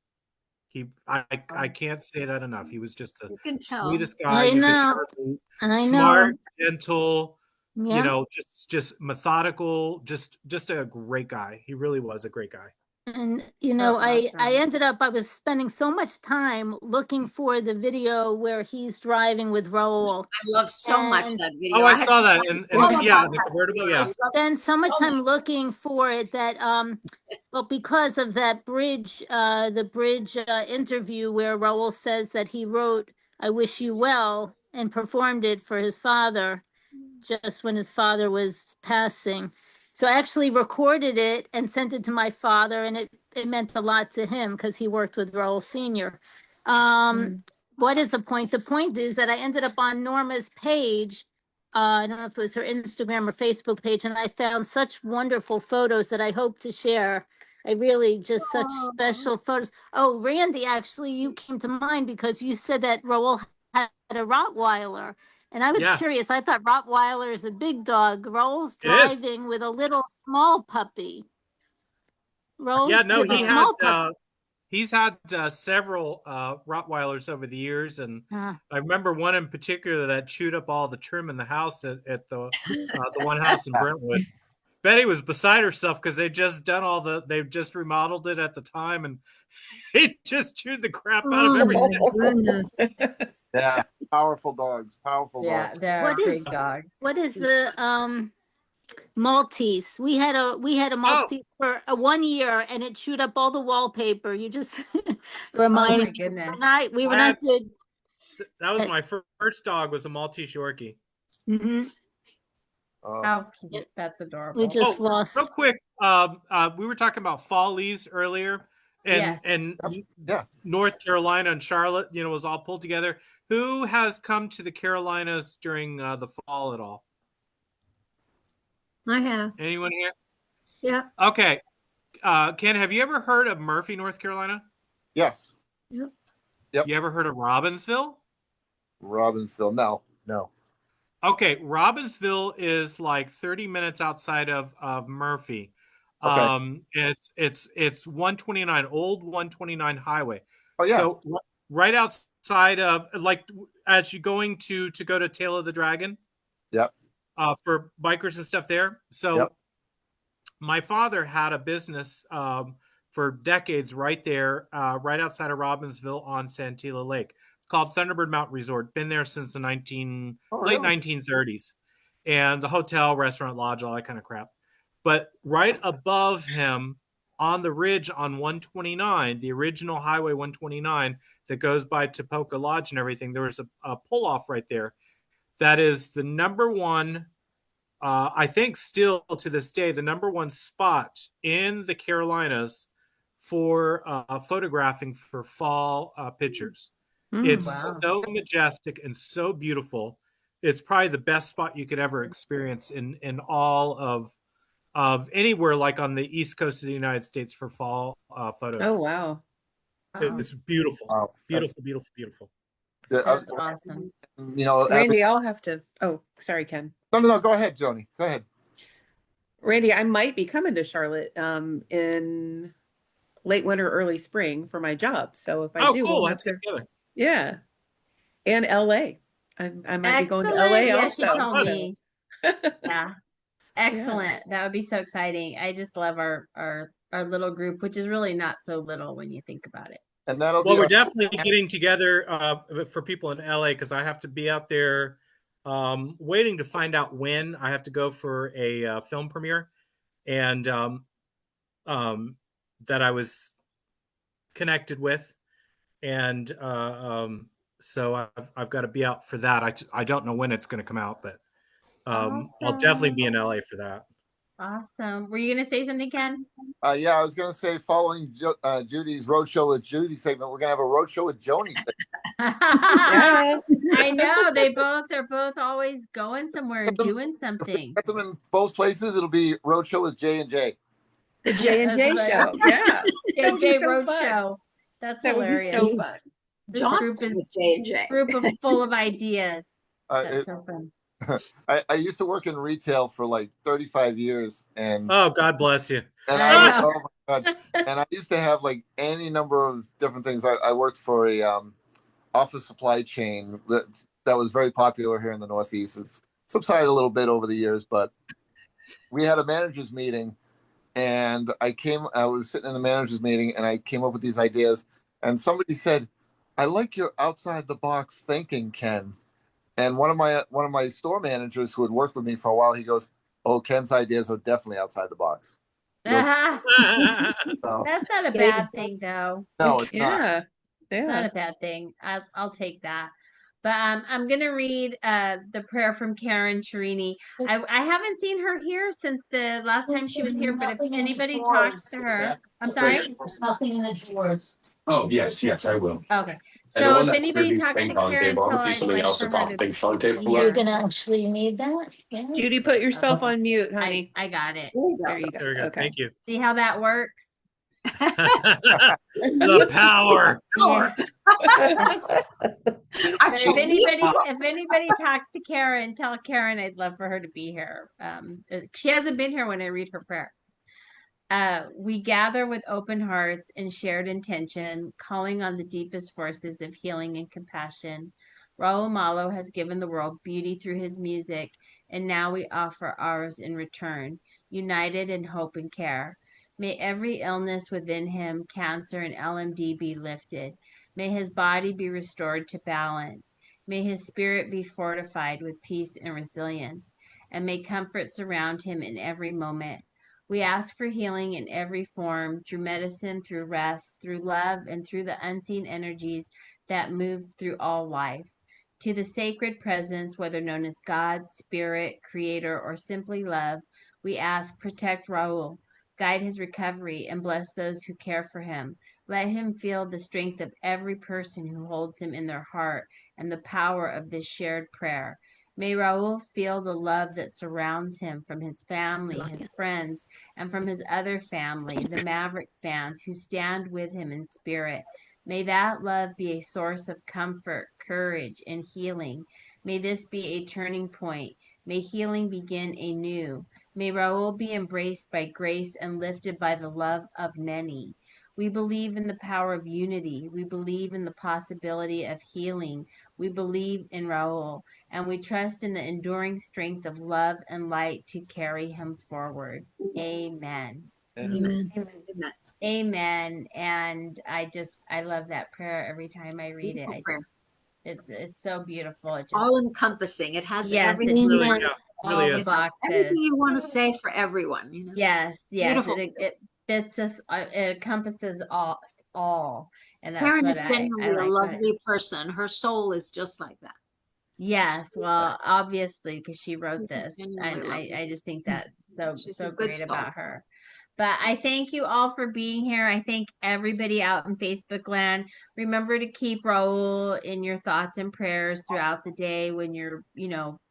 [SPEAKER 6] I can't say that enough. He was just the
[SPEAKER 10] You can tell.
[SPEAKER 6] sweetest guy
[SPEAKER 2] I
[SPEAKER 6] you could
[SPEAKER 2] know.
[SPEAKER 6] ever meet.
[SPEAKER 2] I know.
[SPEAKER 6] Smart, gentle, you
[SPEAKER 2] Yeah.
[SPEAKER 6] know, just methodical, just a great guy. He really was a great guy.
[SPEAKER 2] And
[SPEAKER 5] so
[SPEAKER 2] I
[SPEAKER 5] awesome.
[SPEAKER 2] I was spending so much time looking for the video where he's driving with Raul.
[SPEAKER 10] I love so much
[SPEAKER 2] And
[SPEAKER 10] that video.
[SPEAKER 6] Oh, I
[SPEAKER 10] had
[SPEAKER 6] saw that
[SPEAKER 10] forgotten
[SPEAKER 6] in
[SPEAKER 10] all
[SPEAKER 6] the,
[SPEAKER 10] about
[SPEAKER 6] yeah, in the
[SPEAKER 10] that
[SPEAKER 6] convertible.
[SPEAKER 10] video. I
[SPEAKER 6] Yeah.
[SPEAKER 10] love
[SPEAKER 2] spent so much
[SPEAKER 10] so
[SPEAKER 2] time looking for it that well, because of that bridge the bridge interview where Raul says that he wrote I Wish You Well and performed it for his father just when his father was passing. So I actually recorded it and sent it to my father, and it meant a lot to him because he worked with Raul Sr. What is the point? The point is that I ended up on Norma's page. I don't know if it was her Instagram or Facebook page, and I found such wonderful photos that I hope to share. I really just such
[SPEAKER 10] Aw.
[SPEAKER 2] special photos. Oh, Randy, actually, you came to mind because you said that Raul had a Rottweiler. And I was
[SPEAKER 6] Yeah,
[SPEAKER 2] curious. I thought Rottweiler is a big dog. Raul's
[SPEAKER 6] it is.
[SPEAKER 2] driving with a little small puppy. Raul's
[SPEAKER 6] Yeah, no,
[SPEAKER 2] with a
[SPEAKER 6] he had
[SPEAKER 2] small puppy.
[SPEAKER 6] he's had several Rottweilers over the years, and
[SPEAKER 2] Uh,
[SPEAKER 6] I remember one in particular that chewed up all the trim in the house at the one house in Brentwood. Betty was beside herself because they've just remodeled it at the time, and he just chewed the crap out of
[SPEAKER 2] oh
[SPEAKER 6] everything.
[SPEAKER 2] my goodness.
[SPEAKER 8] Yeah. Powerful dogs. Powerful
[SPEAKER 5] Yeah,
[SPEAKER 8] dogs.
[SPEAKER 5] they're
[SPEAKER 2] What
[SPEAKER 5] big
[SPEAKER 2] is
[SPEAKER 5] dogs.
[SPEAKER 2] what is the Maltese? We had a
[SPEAKER 6] Oh,
[SPEAKER 2] Maltese for 1 year, and it chewed up all the wallpaper. You just
[SPEAKER 5] Oh
[SPEAKER 2] reminded
[SPEAKER 5] my
[SPEAKER 2] me.
[SPEAKER 5] goodness.
[SPEAKER 2] We were
[SPEAKER 6] I
[SPEAKER 2] not
[SPEAKER 6] had
[SPEAKER 2] good.
[SPEAKER 6] that was my first dog was a Maltese Yorkie.
[SPEAKER 2] hmm
[SPEAKER 8] Oh.
[SPEAKER 5] How cute.
[SPEAKER 2] Yep.
[SPEAKER 5] That's
[SPEAKER 2] We
[SPEAKER 5] adorable.
[SPEAKER 2] just
[SPEAKER 6] Oh, real
[SPEAKER 2] lost.
[SPEAKER 6] quick, we were talking about fall leaves earlier,
[SPEAKER 5] Yes.
[SPEAKER 6] and
[SPEAKER 8] Yeah.
[SPEAKER 6] North Carolina and Charlotte, you know, was all pulled together. Who has come to the Carolinas during the fall at all?
[SPEAKER 2] I have.
[SPEAKER 6] Anyone here?
[SPEAKER 2] Yeah.
[SPEAKER 6] Okay, Ken, have you ever heard of Murphy, North Carolina?
[SPEAKER 8] Yes.
[SPEAKER 2] Yep.
[SPEAKER 8] Yep.
[SPEAKER 6] You ever heard of Robbinsville?
[SPEAKER 8] Robbinsville. No. No.
[SPEAKER 6] Okay, Robbinsville is like 30 minutes outside of Murphy.
[SPEAKER 8] Okay.
[SPEAKER 6] And it's 129, old 129 highway.
[SPEAKER 8] Oh yeah.
[SPEAKER 6] So right outside of like as you going to go to Tail of the Dragon,
[SPEAKER 8] Yep.
[SPEAKER 6] for bikers and stuff there. So
[SPEAKER 8] Yep.
[SPEAKER 6] my father had a business for decades right there, right outside of Robbinsville on Santila Lake. It's called Thunderbird Mountain Resort. Been there since the late 1930s, and the hotel, restaurant, lodge, all that kind of crap. But right above him on the ridge on 129, the original Highway 129 that goes by Tapoca Lodge and everything, there was a pull off right there. That is the number one. I think still to this day, the number one spot in the Carolinas for photographing for fall pictures. It's
[SPEAKER 5] Wow.
[SPEAKER 6] so majestic and so beautiful. it's probably the best spot you could ever experience in all of anywhere, like on the East Coast of the United States for fall photos.
[SPEAKER 9] Oh, wow.
[SPEAKER 6] It's beautiful,
[SPEAKER 8] Wow.
[SPEAKER 6] beautiful, beautiful, beautiful.
[SPEAKER 5] That's awesome.
[SPEAKER 8] You know,
[SPEAKER 9] Randy, I'll have to, oh, sorry, Ken.
[SPEAKER 8] no, go ahead, Joni. Go ahead.
[SPEAKER 9] Randy, I might be coming to Charlotte in late winter, early spring for my job. So if I do,
[SPEAKER 6] Cool.
[SPEAKER 9] we'll
[SPEAKER 6] Let's
[SPEAKER 9] have
[SPEAKER 6] get
[SPEAKER 9] to,
[SPEAKER 6] together.
[SPEAKER 9] yeah. And LA. I might be going to LA
[SPEAKER 5] Excellent. Yeah,
[SPEAKER 9] also.
[SPEAKER 5] she told
[SPEAKER 9] so-
[SPEAKER 5] me. Yeah. Excellent. That would be so exciting. I just love our little group, which is really not so little when you think about it.
[SPEAKER 8] And that'll
[SPEAKER 6] Well,
[SPEAKER 8] be
[SPEAKER 6] we're definitely getting together for people in LA, because I have to be out there waiting to find out when I have to go for a film premiere, and that I was connected with, and so I've got to be out for that. I don't know when it's going to come out, but I'll definitely be in LA for that.
[SPEAKER 5] Awesome. Were you going to say something, Ken?
[SPEAKER 8] yeah, I was going to say, following Judy's Roadshow with Judy segment, we're going to have a Roadshow with Joni segment.
[SPEAKER 9] Yeah.
[SPEAKER 5] I know they're both always going somewhere and doing something.
[SPEAKER 8] Get them in both places. It'll be Roadshow with J&J.
[SPEAKER 9] The J&J
[SPEAKER 5] That's
[SPEAKER 9] show. Yeah. That would be
[SPEAKER 5] JJ
[SPEAKER 9] so
[SPEAKER 5] Road
[SPEAKER 9] fun.
[SPEAKER 5] Show. That's
[SPEAKER 9] That would be
[SPEAKER 5] hilarious.
[SPEAKER 9] so fun.
[SPEAKER 5] This group
[SPEAKER 10] Johnson
[SPEAKER 5] is
[SPEAKER 10] with J&J.
[SPEAKER 5] group of full of ideas. That's so fun.
[SPEAKER 8] I used to work in retail for like 35 years, and
[SPEAKER 6] Oh, God bless you.
[SPEAKER 8] and
[SPEAKER 5] I
[SPEAKER 8] oh my God, and I used to have like any number of different things. I worked for a office supply chain that was very popular here in the Northeast. It's subsided a little bit over the years, but we had a managers meeting, and I was sitting in the managers meeting, and I came up with these ideas, and somebody said, "I like your outside the box thinking, Ken." And one of my store managers who had worked with me for a while, he goes, "Oh, Ken's ideas are definitely outside the box."
[SPEAKER 5] That's
[SPEAKER 8] So,
[SPEAKER 5] not a bad thing, though.
[SPEAKER 8] no, it's not.
[SPEAKER 9] Yeah.
[SPEAKER 5] Not
[SPEAKER 9] Yeah.
[SPEAKER 5] a bad thing. I'll take that. But I'm gonna read the prayer from Karen Cherini. I haven't seen her here since the last time she was here, but if anybody talks to her, I'm sorry.
[SPEAKER 2] There's nothing in the drawers.
[SPEAKER 11] Oh, yes, I will.
[SPEAKER 5] Okay.
[SPEAKER 11] And the
[SPEAKER 5] So
[SPEAKER 11] one
[SPEAKER 5] if
[SPEAKER 11] that's
[SPEAKER 5] anybody
[SPEAKER 11] Ruby's
[SPEAKER 5] talks to
[SPEAKER 11] ping pong
[SPEAKER 5] Karen,
[SPEAKER 11] table,
[SPEAKER 5] tell
[SPEAKER 11] I'll
[SPEAKER 5] her
[SPEAKER 11] do
[SPEAKER 5] I'd
[SPEAKER 11] something
[SPEAKER 5] like
[SPEAKER 11] else
[SPEAKER 5] for
[SPEAKER 11] to
[SPEAKER 5] her
[SPEAKER 11] pop
[SPEAKER 5] to
[SPEAKER 11] ping pong table.
[SPEAKER 5] be
[SPEAKER 2] You're
[SPEAKER 5] here.
[SPEAKER 2] gonna actually need that? Yeah.
[SPEAKER 9] Judy, put yourself on mute, honey.
[SPEAKER 5] I got it.
[SPEAKER 10] There you go.
[SPEAKER 9] There you go.
[SPEAKER 6] There we go.
[SPEAKER 9] Okay.
[SPEAKER 6] Thank you.
[SPEAKER 5] See how that works?
[SPEAKER 6] The power.
[SPEAKER 5] Yeah.
[SPEAKER 10] Actually,
[SPEAKER 5] If anybody talks to Karen, tell Karen I'd love for her to be here. She hasn't been here when I read her prayer. We gather with open hearts and shared intention, calling on the deepest forces of healing and compassion. Raul Malo has given the world beauty through his music, and now we offer ours in return, united in hope and care. May every illness within him, cancer and LMD, be lifted. May his body be restored to balance. May his spirit be fortified with peace and resilience. And may comfort surround him in every moment. We ask for healing in every form, through medicine, through rest, through love, and through the unseen energies that move through all life. To the sacred presence, whether known as God, Spirit, Creator, or simply love, we ask, protect Raul. Guide his recovery and bless those who care for him. Let him feel the strength of every person who holds him in their heart and the power of this shared prayer. May Raul feel the love that surrounds him from his family, his friends, and from his other family, the Mavericks fans who stand with him in spirit. May that love be a source of comfort, courage, and healing. May this be a turning point. May healing begin anew. May Raul be embraced by grace and lifted by the love of many. We believe in the power of unity. We believe in the possibility of healing. We believe in Raul, and we trust in the enduring strength of love and light to carry him forward. Amen.
[SPEAKER 10] Amen.
[SPEAKER 5] Amen. And I love that prayer every time I read it.
[SPEAKER 10] Beautiful prayer.
[SPEAKER 5] It's so beautiful. It just,
[SPEAKER 10] All encompassing. It has
[SPEAKER 5] yes,
[SPEAKER 10] everything.
[SPEAKER 5] it's
[SPEAKER 6] Really,
[SPEAKER 5] really
[SPEAKER 6] yeah,
[SPEAKER 5] all
[SPEAKER 6] really
[SPEAKER 5] the
[SPEAKER 6] is.
[SPEAKER 5] boxes.
[SPEAKER 10] Everything you want to say for everyone. You know?
[SPEAKER 5] Yes,
[SPEAKER 10] Beautiful.
[SPEAKER 5] it fits us. It encompasses all, and that's
[SPEAKER 10] Karen
[SPEAKER 5] what
[SPEAKER 10] is
[SPEAKER 5] I
[SPEAKER 10] genuinely a
[SPEAKER 5] like.
[SPEAKER 10] lovely person. Her soul is just like that.
[SPEAKER 5] Yes, well, obviously, because she wrote
[SPEAKER 10] She's
[SPEAKER 5] this,
[SPEAKER 10] genuinely
[SPEAKER 5] and
[SPEAKER 10] lovely.
[SPEAKER 5] I just think that's so
[SPEAKER 10] She's
[SPEAKER 5] so
[SPEAKER 10] a good
[SPEAKER 5] great
[SPEAKER 10] soul.
[SPEAKER 5] about her. But I thank you all for being here. I thank everybody out in Facebook land. Remember to keep Raul in your thoughts and prayers throughout the day when you're,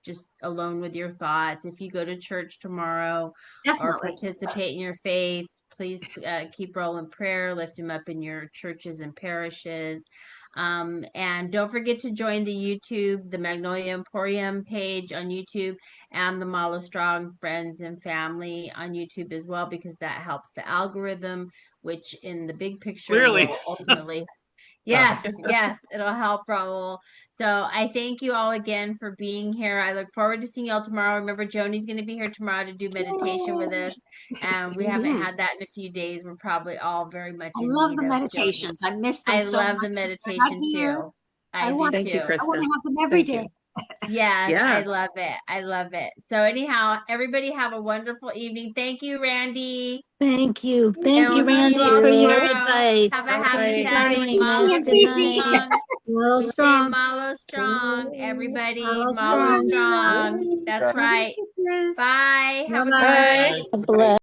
[SPEAKER 5] just alone with your thoughts. If you go to church tomorrow or
[SPEAKER 10] Definitely.
[SPEAKER 5] participate in your faith, please keep Raul in prayer, lift him up in your churches and parishes. And don't forget to join the Magnolia Emporium page on YouTube and the Malo Strong Friends and Family on YouTube as well, because that helps the algorithm, which in the big picture
[SPEAKER 6] Clearly.
[SPEAKER 5] will ultimately. Yes, it'll help Raul. So I thank you all again for being here. I look forward to seeing y'all tomorrow. Remember, Joni's going to be here tomorrow to do meditation with us. And we haven't had that in a few days. We're probably all very much
[SPEAKER 10] I
[SPEAKER 5] in
[SPEAKER 10] love
[SPEAKER 5] need
[SPEAKER 10] the
[SPEAKER 5] of Joni.
[SPEAKER 10] meditations. I miss them
[SPEAKER 5] I
[SPEAKER 10] so
[SPEAKER 5] love
[SPEAKER 10] much.
[SPEAKER 5] the
[SPEAKER 10] They're not
[SPEAKER 5] meditation
[SPEAKER 10] here.
[SPEAKER 5] too. I do
[SPEAKER 9] Thank you,
[SPEAKER 5] too.
[SPEAKER 10] I want
[SPEAKER 9] Krista.
[SPEAKER 10] to have them every
[SPEAKER 9] Thank
[SPEAKER 10] day.
[SPEAKER 9] you.
[SPEAKER 5] Yes,
[SPEAKER 9] Yeah.
[SPEAKER 5] I love it. I love it. So anyhow, everybody have a wonderful evening. Thank you, Randy.
[SPEAKER 2] Thank you.
[SPEAKER 5] And
[SPEAKER 2] Thank you,
[SPEAKER 5] we'll see you
[SPEAKER 2] Randy,
[SPEAKER 5] all
[SPEAKER 2] for your
[SPEAKER 5] tomorrow.
[SPEAKER 2] advice.
[SPEAKER 5] Have a
[SPEAKER 9] Bye.
[SPEAKER 5] happy
[SPEAKER 2] Thank you for
[SPEAKER 5] Saturday.
[SPEAKER 2] joining
[SPEAKER 5] Malo
[SPEAKER 2] us. Good night.
[SPEAKER 5] Strong.
[SPEAKER 10] Malo
[SPEAKER 5] Stay
[SPEAKER 10] Strong.
[SPEAKER 5] Malo Strong, everybody.
[SPEAKER 10] Malo
[SPEAKER 5] Malo
[SPEAKER 10] Strong.
[SPEAKER 5] Strong. That's
[SPEAKER 8] Yeah.
[SPEAKER 5] right.
[SPEAKER 10] Kisses.
[SPEAKER 5] Bye. Have a good
[SPEAKER 10] Bye-bye.
[SPEAKER 5] night.
[SPEAKER 2] God bless.